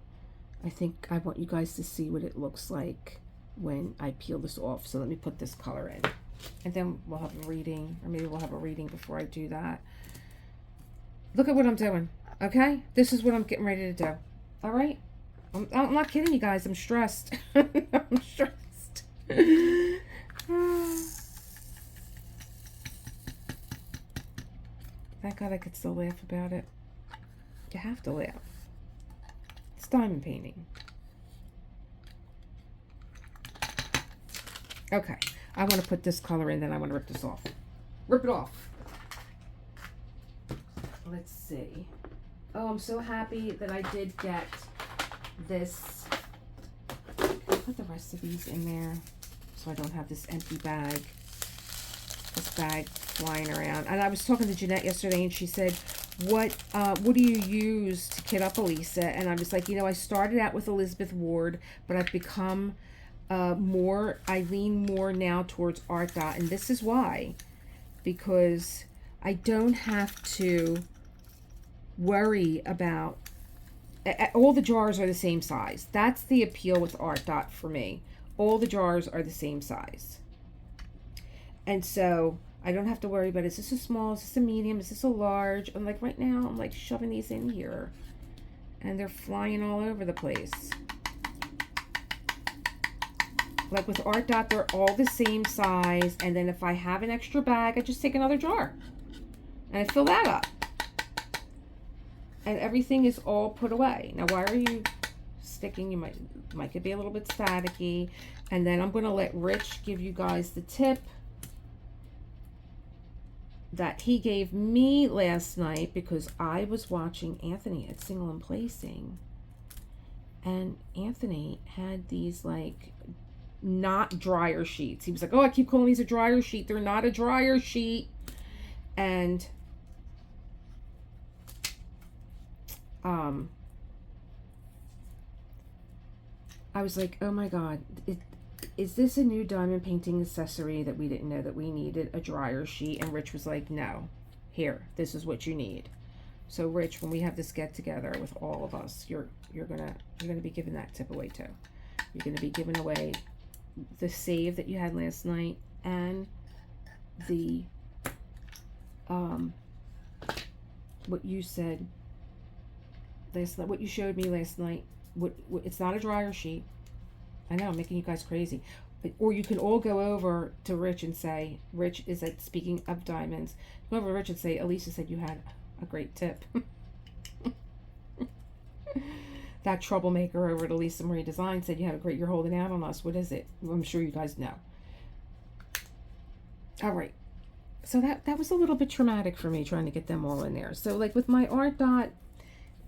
I think I want you guys to see what it looks like when I peel this off. So let me put this color in. And then we'll have a reading, or maybe we'll have a reading before I do that. Look at what I'm doing, okay? This is what I'm getting ready to do, all right? I'm not kidding you guys, I'm stressed. I'm stressed. Thank God I could still laugh about it. You have to laugh. It's diamond painting. Okay, I want to put this color in, then I want to rip this off. Rip it off. Let's see. Oh, I'm so happy that I did get this. I'll put the rest of these in there so I don't have this empty bag. This bag flying around. And I was talking to Jeanette yesterday, and she said, what do you use to kit up Elisa? And I was like, you know, I started out with Elizabeth Ward, but I've become I lean more now towards Art Dot, and this is why, because I don't have to worry about, all the jars are the same size. That's the appeal with Art Dot for me. All the jars are the same size. And so I don't have to worry about, is this a small, is this a medium, is this a large? I'm like, right now, I'm like shoving these in here, and they're flying all over the place. Like with Art Dot, they're all the same size, and then if I have an extra bag, I just take another jar, and I fill that up. And everything is all put away. Now, why are you sticking? You might could be a little bit staticky. And then I'm going to let Rich give you guys the tip that he gave me last night, because I was watching Anthony at Single and Placing, and Anthony had these like not dryer sheets. He was like, oh, I keep calling these a dryer sheet. They're not a dryer sheet. And I was like, oh my God, is this a new diamond painting accessory that we didn't know that we needed, a dryer sheet? And Rich was like, no, here, this is what you need. So Rich, when we have this get together with all of us, you're gonna be giving that tip away too. You're gonna be giving away the save that you had last night, and the what you said last night, what you showed me last night. What it's not a dryer sheet. I know, I'm making you guys crazy. Or you can all go over to Rich and say, Rich is like, speaking of diamonds, go over to Rich and say, Elisa said you had a great tip. That troublemaker over at Elisa Marie Design said you had a great, you're holding out on us. What is it? I'm sure you guys know. All right. So that was a little bit traumatic for me, trying to get them all in there. So like with my Art Dot,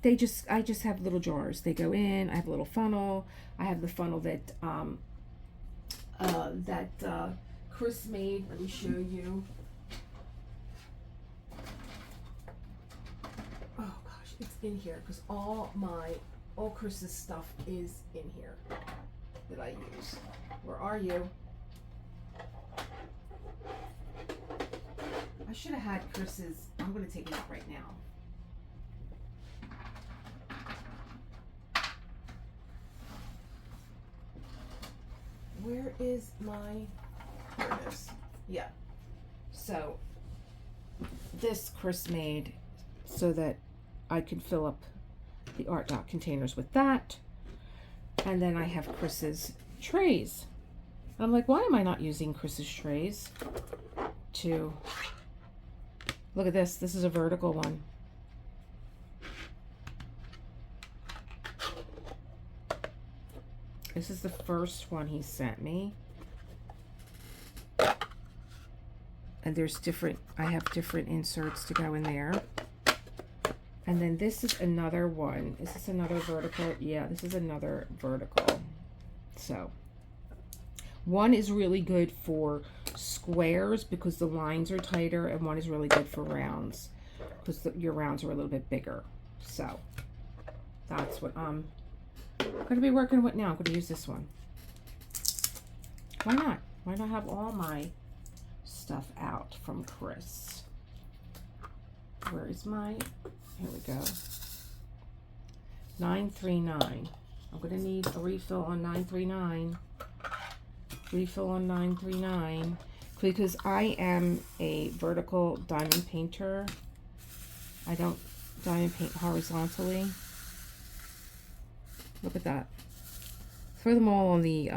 I just have little jars. They go in. I have a little funnel. I have the funnel that Chris made. Let me show you. Oh gosh, it's in here because all Chris's stuff is in here that I use. Where are you? I should have had Chris's. I'm going to take it out right now. Where is my, here it is. Yeah. So this Chris made so that I could fill up the Art Dot containers with that. And then I have Chris's trays. I'm like, why am I not using Chris's trays to, look at this. This is a vertical one. This is the first one he sent me. And there's different, I have different inserts to go in there. And then this is another one. Is this another vertical? Yeah, this is another vertical. So one is really good for squares because the lines are tighter, and one is really good for rounds because your rounds are a little bit bigger. So that's what I'm going to be working with now. I'm going to use this one. Why not? Why not have all my stuff out from Chris? Where is my, here we go. 939. I'm going to need a refill on 939. Refill on 939 because I am a vertical diamond painter. I don't diamond paint horizontally. Look at that. Throw them all on the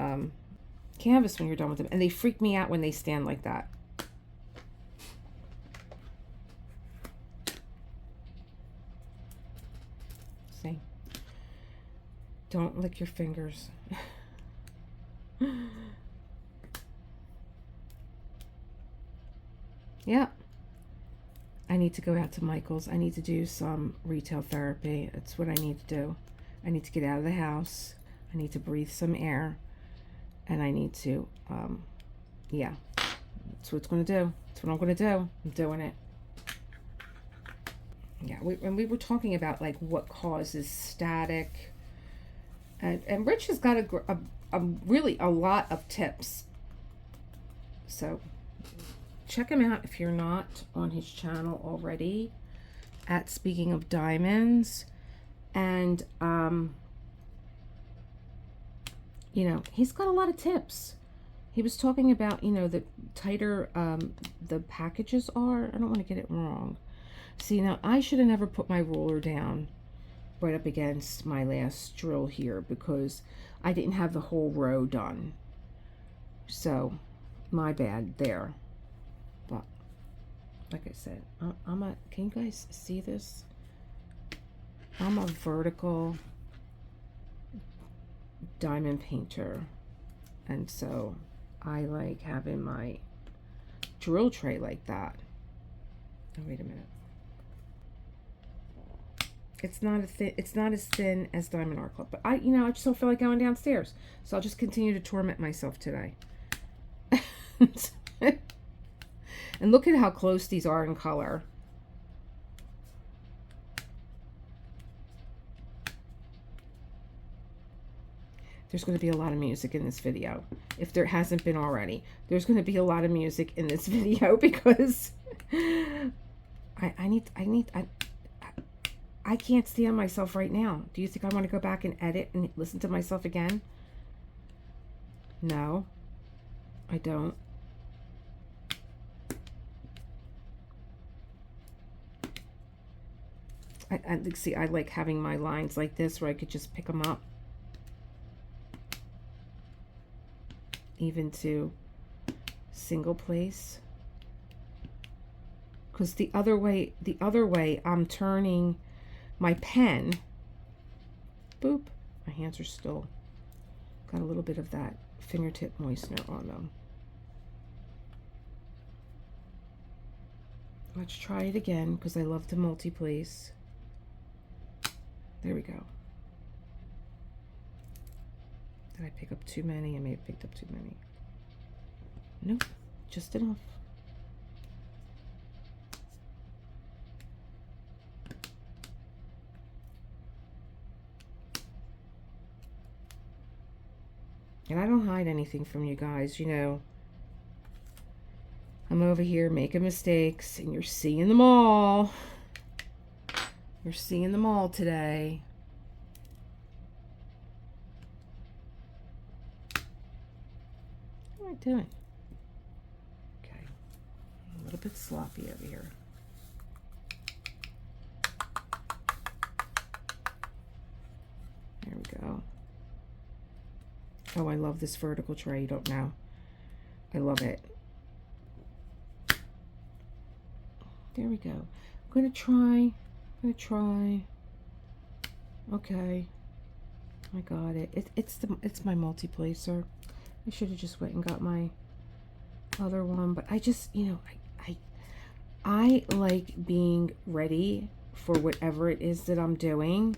canvas when you're done with them, and they freak me out when they stand like that. See? Don't lick your fingers. Yeah. I need to go out to Michael's. I need to do some retail therapy. That's what I need to do. I need to get out of the house. I need to breathe some air. And I need to, yeah. That's what it's going to do. That's what I'm going to do. I'm doing it. Yeah, when we were talking about, like, what causes static. And Rich has got really a lot of tips. So check him out if you're not on his channel already at Speaking of Diamonds. And you know, he's got a lot of tips. He was talking about, you know, the tighter the packages are. I don't want to get it wrong. See, now I should have never put my ruler down right up against my last drill here because I didn't have the whole row done. So my bad there. But like I said, can you guys see this? I'm a vertical diamond painter, and so I like having my drill tray like that. Oh, wait a minute. It's not as thin as Diamond Art Club, but I just don't feel like going downstairs, so I'll just continue to torment myself today. And look at how close these are in color. There's going to be a lot of music in this video. If there hasn't been already, there's going to be a lot of music in this video because I can't stand myself right now. Do you think I want to go back and edit and listen to myself again? No, I don't. I like having my lines like this where I could just pick them up. Even to single place. Because the other way I'm turning my pen. Boop. My hands are still got a little bit of that fingertip moistener on them. Let's try it again because I love to multi-place. There we go. Did I pick up too many? I may have picked up too many. Nope, just enough. And I don't hide anything from you guys, you know. I'm over here making mistakes, and you're seeing them all. You're seeing them all today. What am I doing? Okay. A little bit sloppy over here. There we go. Oh, I love this vertical tray. You don't know. I love it. There we go. I'm gonna try. Okay. I got it. It's my multi-placer. I should have just went and got my other one, but I just, you know, I like being ready for whatever it is that I'm doing,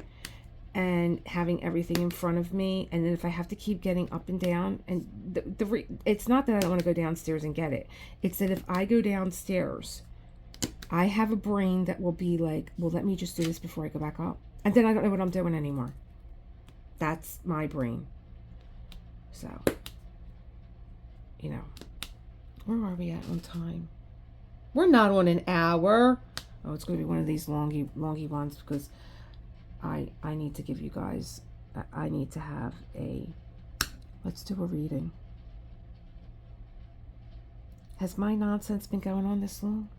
and having everything in front of me. And then if I have to keep getting up and down, and it's not that I don't want to go downstairs and get it. It's that if I go downstairs, I have a brain that will be like, well, let me just do this before I go back up. And then I don't know what I'm doing anymore. That's my brain. So, you know, where are we at on time? We're not on an hour. Oh, it's going to be one of these longy ones, because I need to give you guys, I need to have a, let's do a reading. Has my nonsense been going on this long?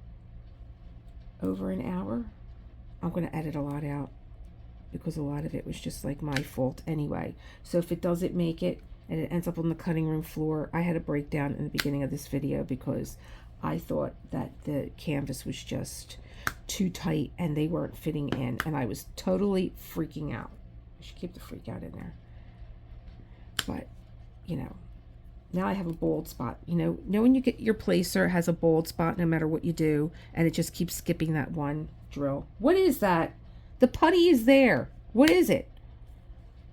Over an hour? I'm going to edit a lot out, because a lot of it was just like my fault anyway. So if it doesn't make it and it ends up on the cutting room floor, I had a breakdown in the beginning of this video because I thought that the canvas was just too tight and they weren't fitting in, and I was totally freaking out. I should keep the freak out in there. But, you know, now I have a bald spot. You know when you get your placer has a bald spot no matter what you do, and it just keeps skipping that one drill. What is that? The putty is there. What is it?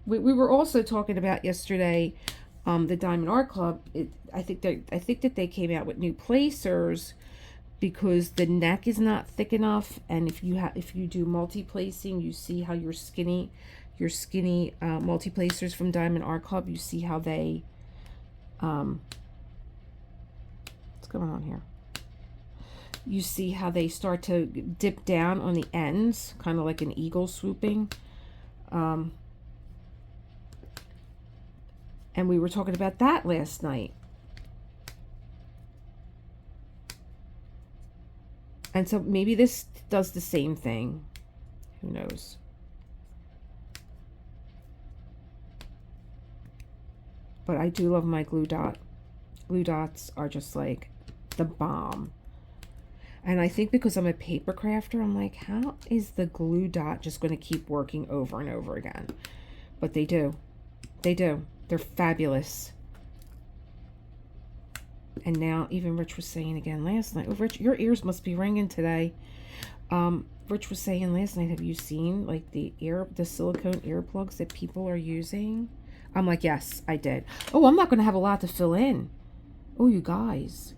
We were also talking about yesterday, the Diamond Art Club. I think that they came out with new placers because the neck is not thick enough, and if you do multi-placing, you see how your skinny multi-placers from Diamond Art Club, you see how they what's going on here? You see how they start to dip down on the ends, kind of like an eagle swooping. And we were talking about that last night. And so maybe this does the same thing. Who knows? But I do love my glue dot. Glue dots are just like the bomb. And I think because I'm a paper crafter, I'm like, how is the glue dot just going to keep working over and over again? But they do. They do. They're fabulous. And now even Rich was saying again last night, oh, Rich, your ears must be ringing today. Rich was saying last night, have you seen like the silicone earplugs that people are using? I'm like, yes, I did. Oh, I'm not going to have a lot to fill in. Oh, you guys.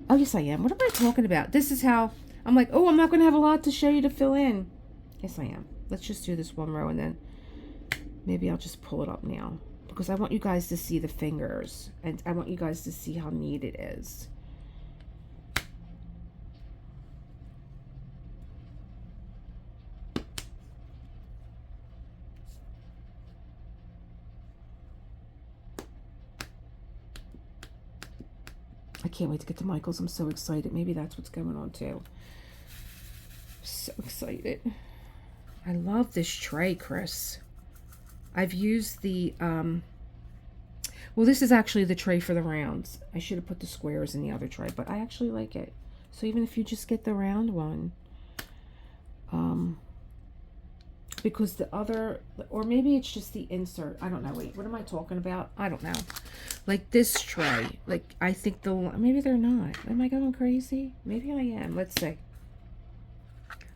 Oh, yes, I am. What am I talking about? This is how I'm like, oh, I'm not going to have a lot to show you to fill in. Yes, I am. Let's just do this one row, and then maybe I'll just pull it up now, because I want you guys to see the fingers, and I want you guys to see how neat it is. I can't wait to get to Michael's. I'm so excited. Maybe that's what's going on too. So excited. I love this tray, Chris. I've used the, well, this is actually the tray for the rounds. I should have put the squares in the other tray, but I actually like it. So even if you just get the round one, because the other, or maybe it's just the insert. I don't know. Wait, what am I talking about? I don't know. Like this tray, like I think maybe they're not. Am I going crazy? Maybe I am. Let's see.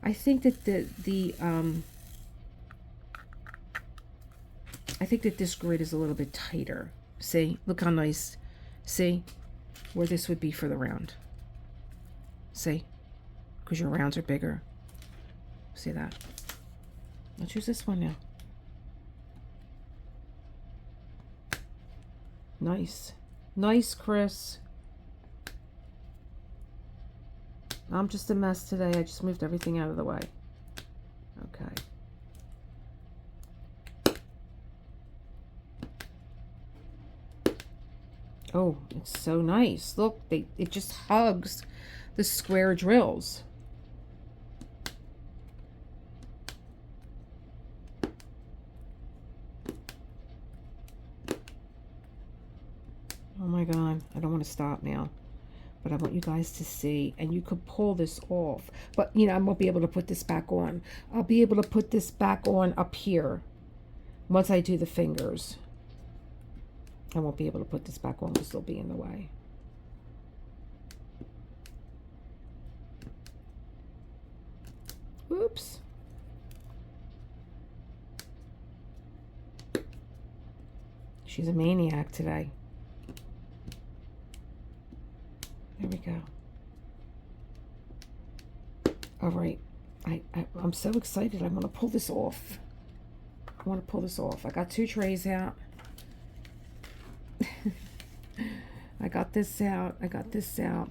I think that I think that this grid is a little bit tighter. See, look how nice. See where this would be for the round. See, because your rounds are bigger. See that? Let's use this one now. Nice. Nice, Chris. I'm just a mess today. I just moved everything out of the way. Okay. Oh, it's so nice. Look, it just hugs the square drills. Oh my God, I don't want to stop now, but I want you guys to see, and you could pull this off, but you know, I won't be able to put this back on. I'll be able to put this back on up here once I do the fingers. I won't be able to put this back on, because it'll be in the way. Oops. She's a maniac today. There we go. All right. I'm so excited. I want to pull this off. I got 2 trays out. I got this out.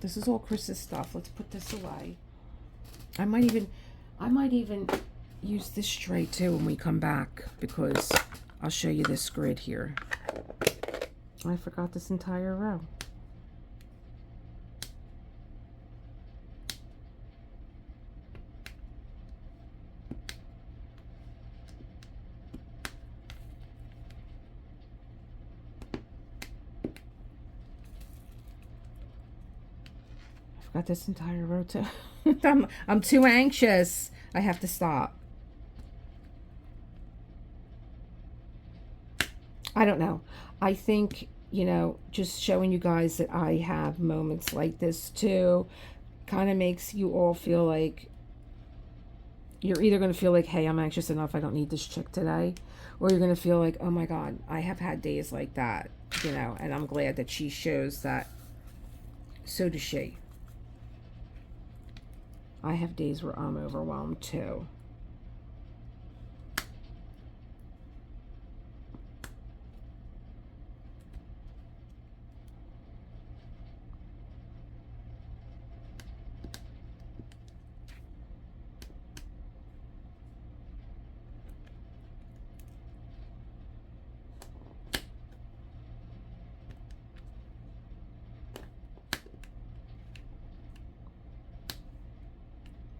This is all Chris's stuff. Let's put this away. I might even use this tray too when we come back, because I'll show you this grid here. I forgot this entire row. Got this entire row too. I'm too anxious. I have to stop. I don't know. I think, you know, just showing you guys that I have moments like this too kind of makes you all feel like you're either going to feel like, hey, I'm anxious enough, I don't need this chick today, or you're going to feel like, oh my God, I have had days like that, you know, and I'm glad that she shows that. So does she. I have days where I'm overwhelmed too.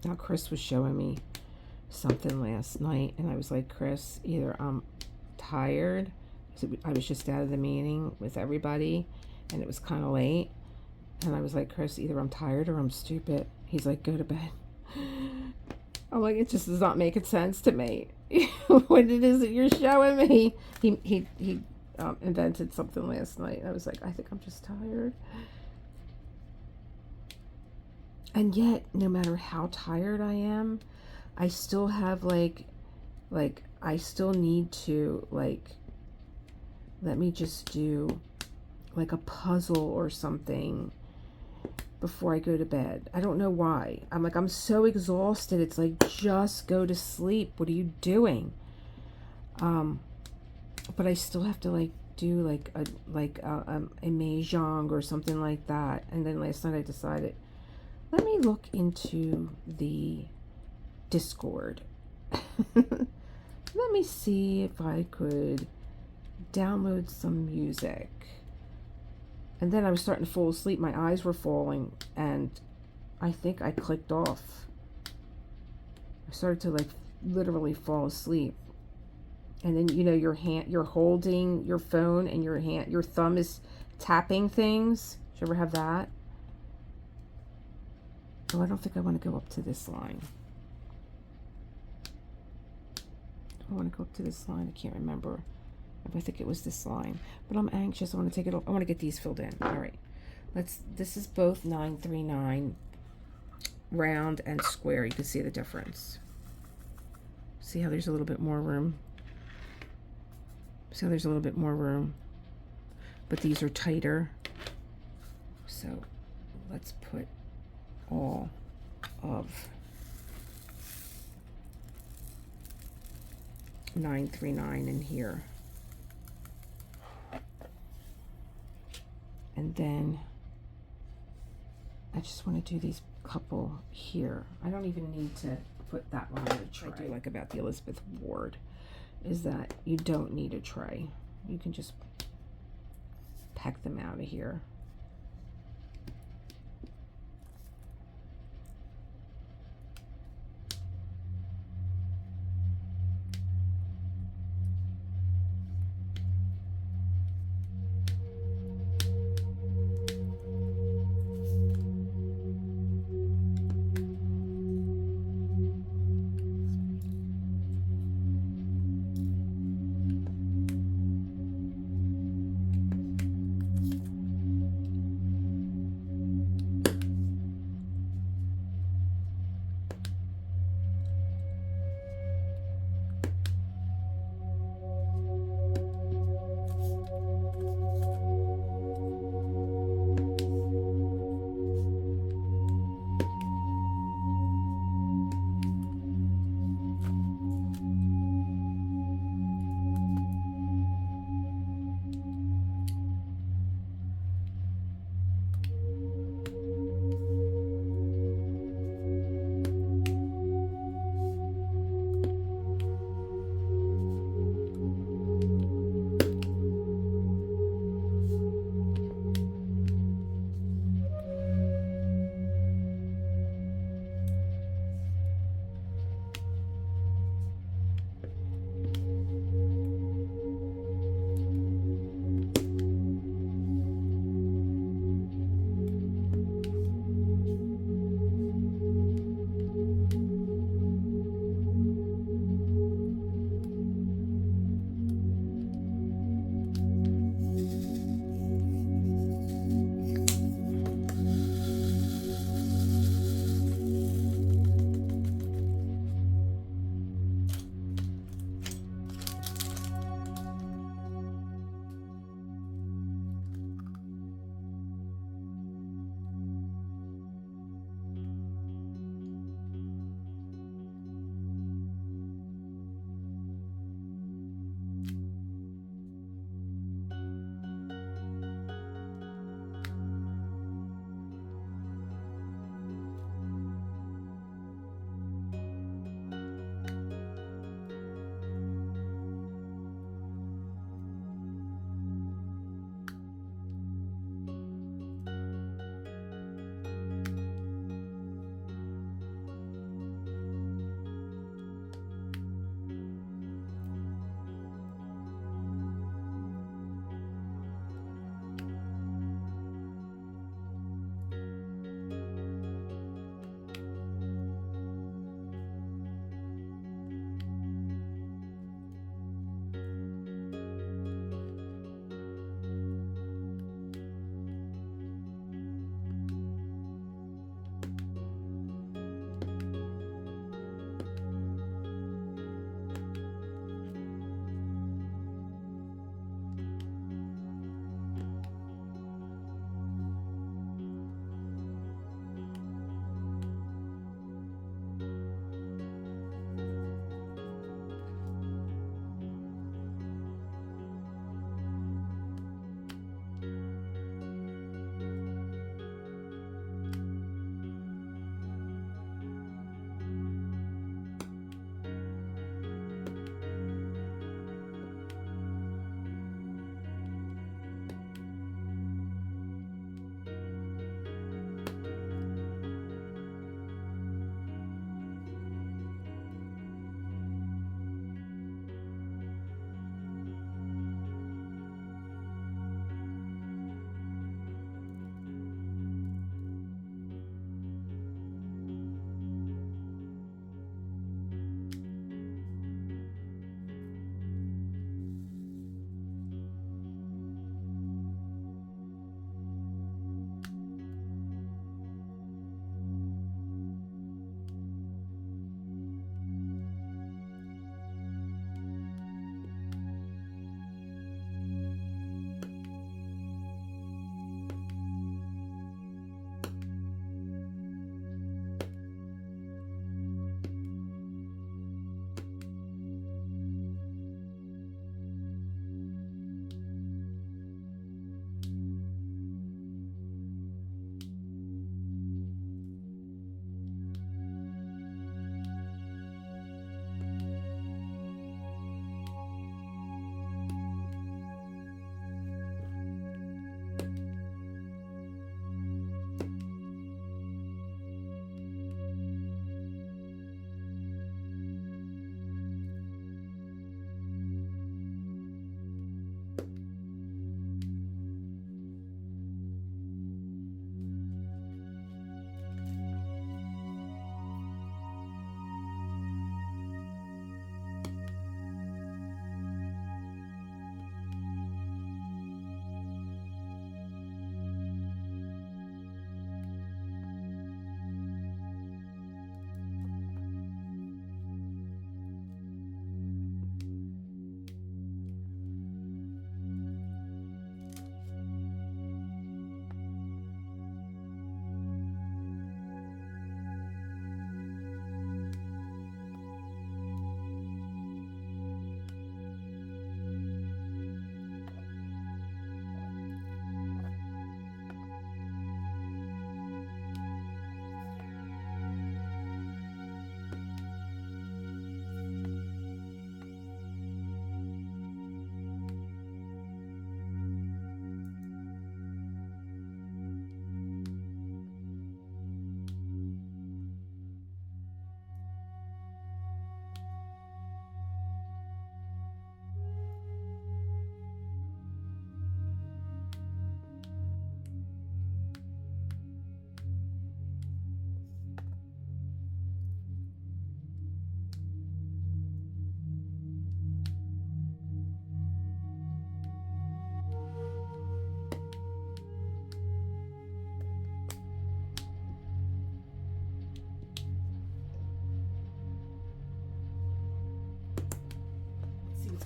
Now, Chris was showing me something last night, and I was like, Chris, either I'm tired, so I was just out of the meeting with everybody, and it was kind of late, and I was like, Chris, either I'm tired or I'm stupid. He's like, go to bed. I'm like, it just does not make sense to me. What it is that you're showing me. He invented something last night. I was like, I think I'm just tired. And yet, no matter how tired I am, I still have like I still need to, like, let me just do like a puzzle or something before I go to bed. I don't know why. I'm like, I'm so exhausted. It's like, just go to sleep. What are you doing? But I still have to like do like a mahjong or something like that. And then last night I decided, let me look into the Discord. Let me see if I could download some music. And then I was starting to fall asleep. My eyes were falling, and I think I clicked off. I started to like literally fall asleep. And then, you know, your hand, you're holding your phone and your thumb is tapping things. Did you ever have that? Oh, I don't think I want to go up to this line. I want to go up to this line. I can't remember. I think it was this line. But I'm anxious. I want to take it off. I want to get these filled in. All right. This is both 939 round and square. You can see the difference. See how there's a little bit more room? See how there's a little bit more room? But these are tighter. So let's put all of 939 in here. And then I just want to do these couple here. I don't even need to put that one on the tray. What I do like about the Elizabeth Ward is that you don't need a tray. You can just peck them out of here.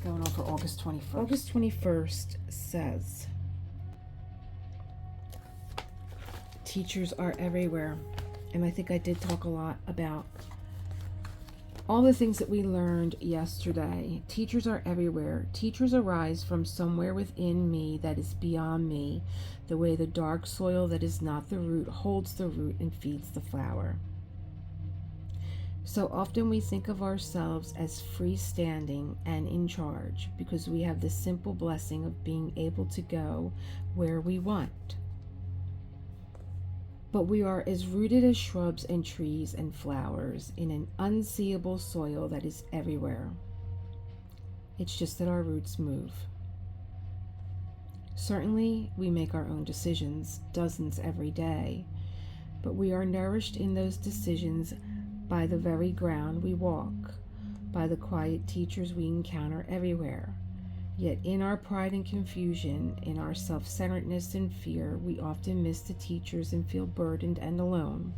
going on for August 21st? August 21st says, teachers are everywhere. And I think I did talk a lot about all the things that we learned yesterday. Teachers are everywhere. Teachers arise from somewhere within me that is beyond me, the way the dark soil that is not the root holds the root and feeds the flower. So often we think of ourselves as freestanding and in charge because we have the simple blessing of being able to go where we want. But we are as rooted as shrubs and trees and flowers in an unseeable soil that is everywhere. It's just that our roots move. Certainly, we make our own decisions, dozens every day, but we are nourished in those decisions by the very ground we walk, by the quiet teachers we encounter everywhere. Yet in our pride and confusion, in our self-centeredness and fear, we often miss the teachers and feel burdened and alone.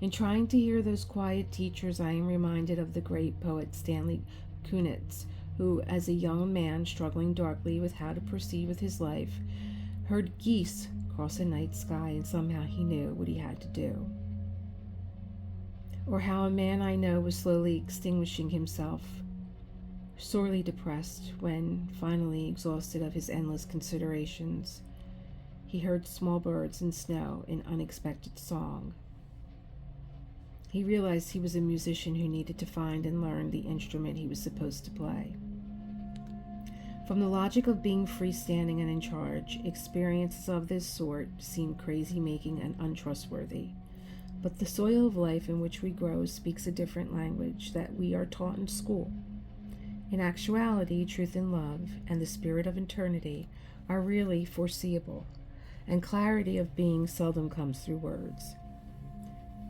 In trying to hear those quiet teachers, I am reminded of the great poet Stanley Kunitz, who, as a young man struggling darkly with how to proceed with his life, heard geese cross a night sky and somehow he knew what he had to do. Or how a man I know was slowly extinguishing himself, sorely depressed when, finally exhausted of his endless considerations, he heard small birds in snow in unexpected song. He realized he was a musician who needed to find and learn the instrument he was supposed to play. From the logic of being freestanding and in charge, experiences of this sort seem crazy-making and untrustworthy. But the soil of life in which we grow speaks a different language that we are taught in school. In actuality, truth and love and the spirit of eternity are really foreseeable, and clarity of being seldom comes through words.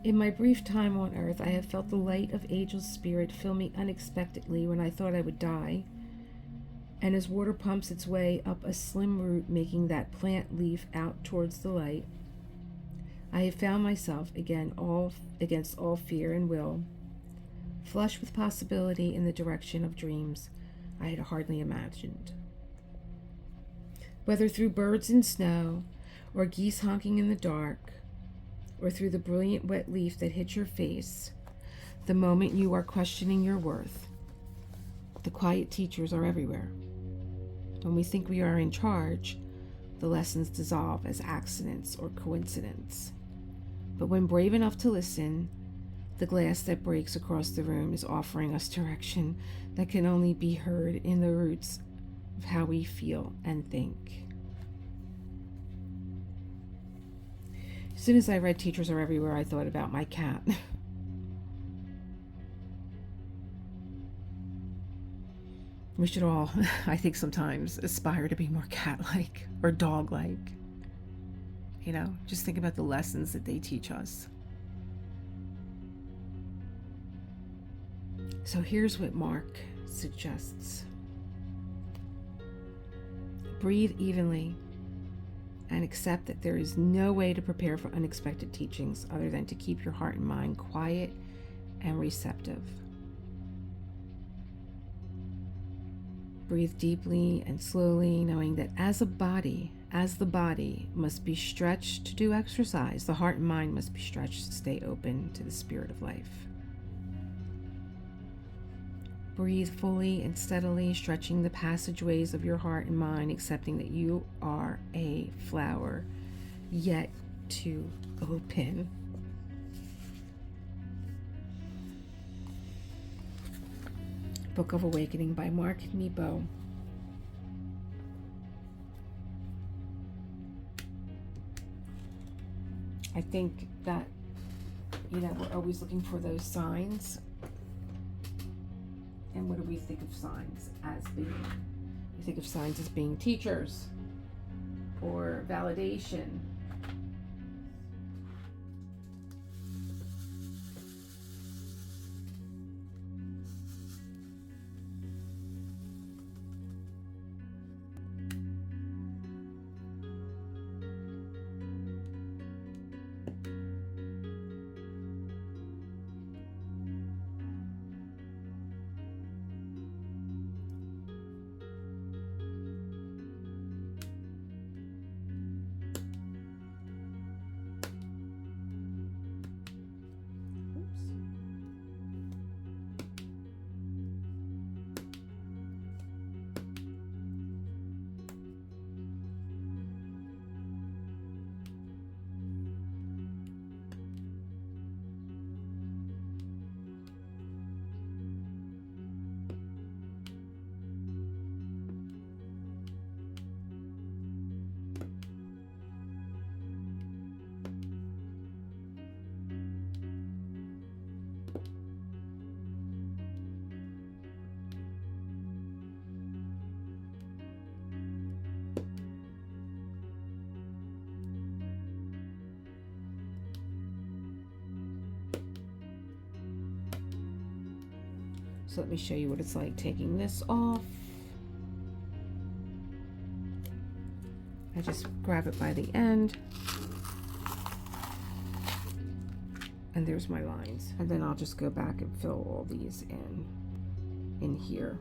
In my brief time on earth, I have felt the light of Angel's spirit fill me unexpectedly when I thought I would die, and as water pumps its way up a slim root, making that plant leaf out towards the light, I have found myself again against all fear and will, flush with possibility in the direction of dreams I had hardly imagined. Whether through birds in snow, or geese honking in the dark, or through the brilliant wet leaf that hits your face, the moment you are questioning your worth, the quiet teachers are everywhere. When we think we are in charge, the lessons dissolve as accidents or coincidence. But when brave enough to listen, the glass that breaks across the room is offering us direction that can only be heard in the roots of how we feel and think. As soon as I read Teachers Are Everywhere, I thought about my cat. We should all, I think sometimes, aspire to be more cat-like or dog-like. You know, just think about the lessons that they teach us. So here's what Mark suggests. Breathe evenly and accept that there is no way to prepare for unexpected teachings other than to keep your heart and mind quiet and receptive. Breathe deeply and slowly, knowing that as the body must be stretched to do exercise, the heart and mind must be stretched to stay open to the spirit of life. Breathe fully and steadily, stretching the passageways of your heart and mind, accepting that you are a flower yet to open. Book of Awakening by Mark Nepos. I think that, we're always looking for those signs. And what do we think of signs as being? We think of signs as being teachers or validation. So let me show you what it's like taking this off. I just grab it by the end. And there's my lines. And then I'll just go back and fill all these in here.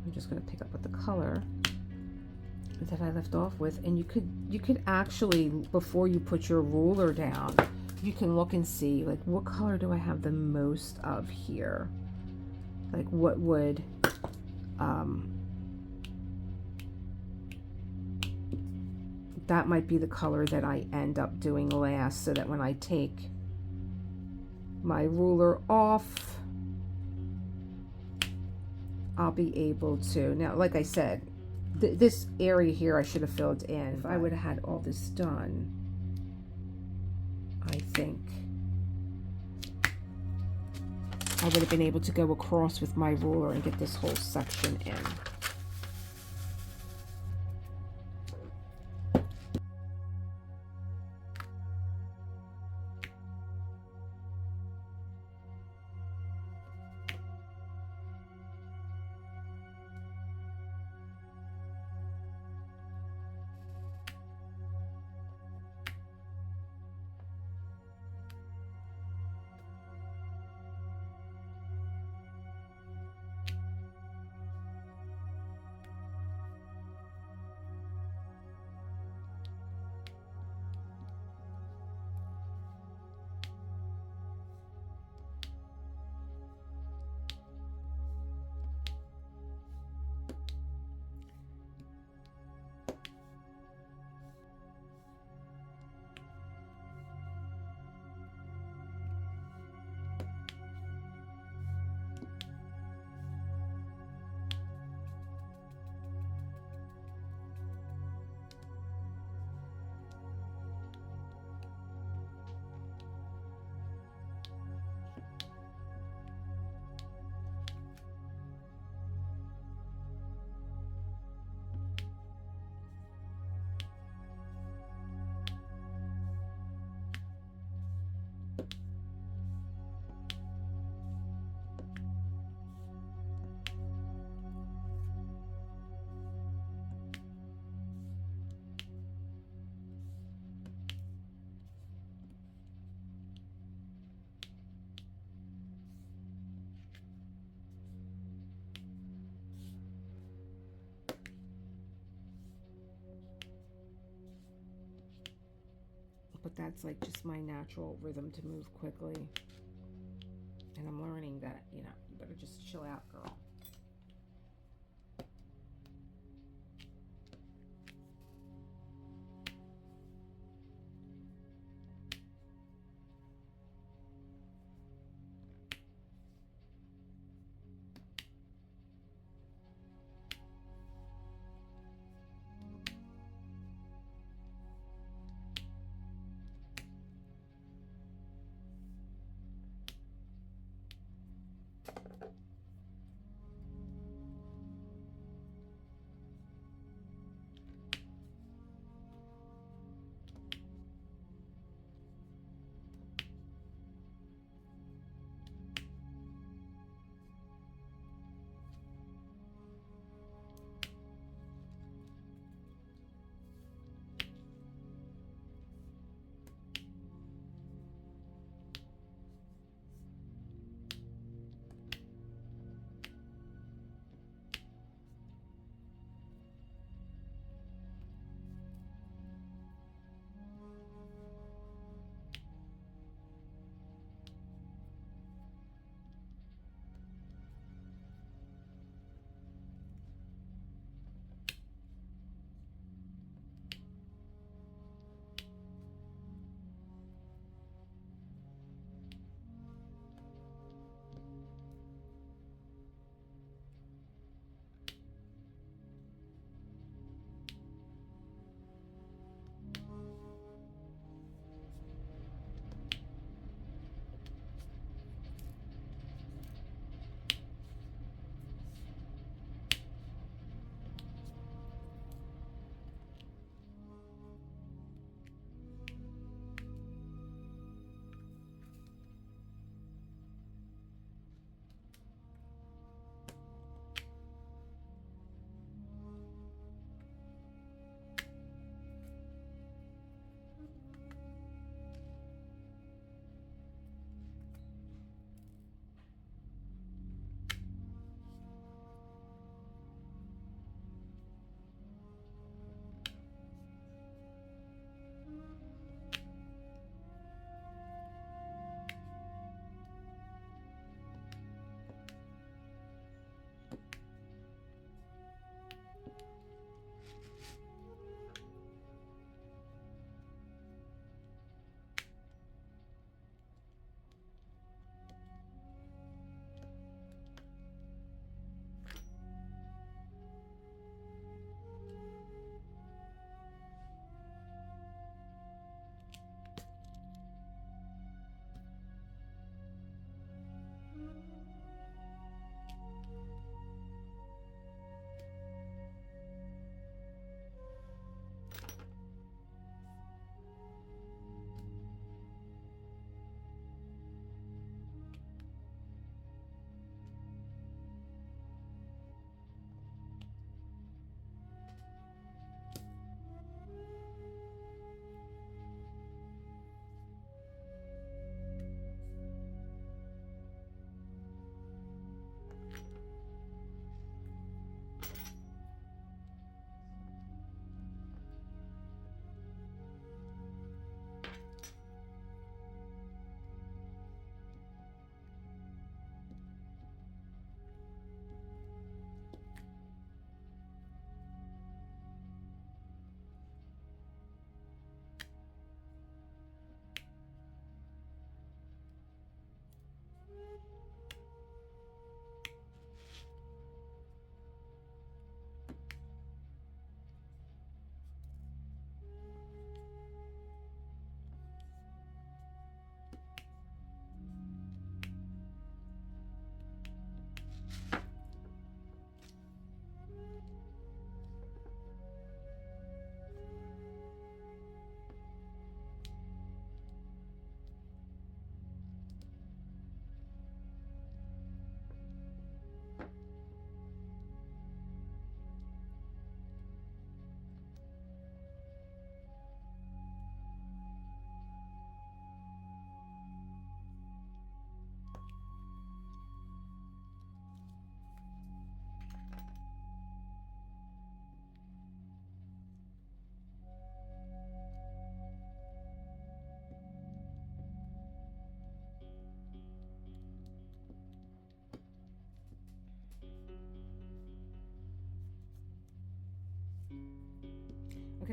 I'm just going to pick up with the color that I left off with, and you could actually, before you put your ruler down, you can look and see like what color do I have the most of here, like what would that might be the color that I end up doing last, so that when I take my ruler off, I'll be able to, now like I said, this area here I should have filled in. If I would have had all this done, I think I would have been able to go across with my ruler and get this whole section in. But that's like just my natural rhythm to move quickly. And I'm learning that, you know, you better just chill out, girl.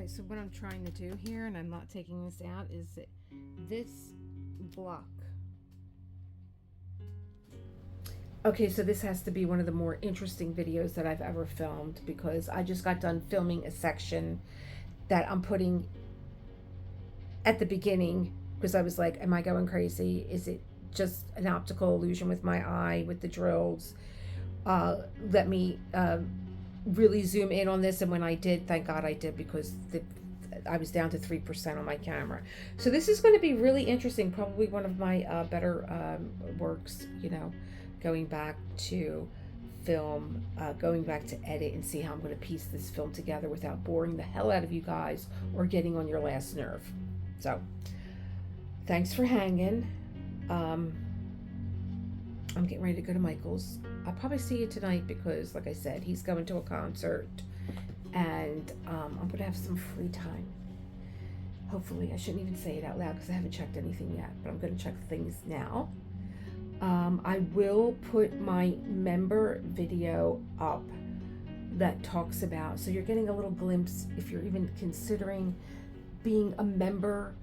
So what I'm trying to do here, and I'm not taking this out, is that this block. Okay, so this has to be one of the more interesting videos that I've ever filmed, because I just got done filming a section that I'm putting at the beginning, because I was like, am I going crazy? Is it just an optical illusion with my eye, with the drills? Let me really zoom in on this. And when I did, thank God I did, because I was down to 3% on my camera. So this is going to be really interesting, probably one of my better works, you know, going back to film, going back to edit and see how I'm going to piece this film together without boring the hell out of you guys or getting on your last nerve. So thanks for hanging. I'm getting ready to go to Michael's. I'll probably see you tonight because, like I said, he's going to a concert, and I'm going to have some free time. Hopefully. I shouldn't even say it out loud because I haven't checked anything yet, but I'm going to check things now. I will put my member video up that talks about, so you're getting a little glimpse if you're even considering being a member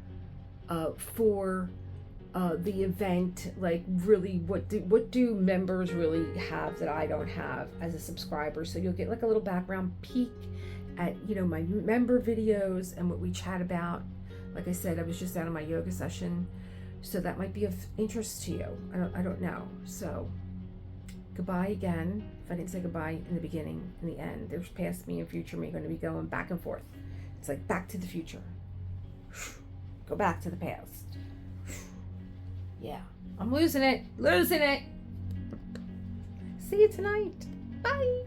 for the event. Like, really, what do members really have that I don't have as a subscriber? So you'll get like a little background peek at, you know, my member videos and what we chat about. Like I said, I was just out on my yoga session, so that might be of interest to you. I don't know. So goodbye again. If I didn't say goodbye in the beginning, in the end, there's past me and future me going to be going back and forth. It's like Back to the Future. Go back to the past. Yeah, I'm losing it. See you tonight. Bye.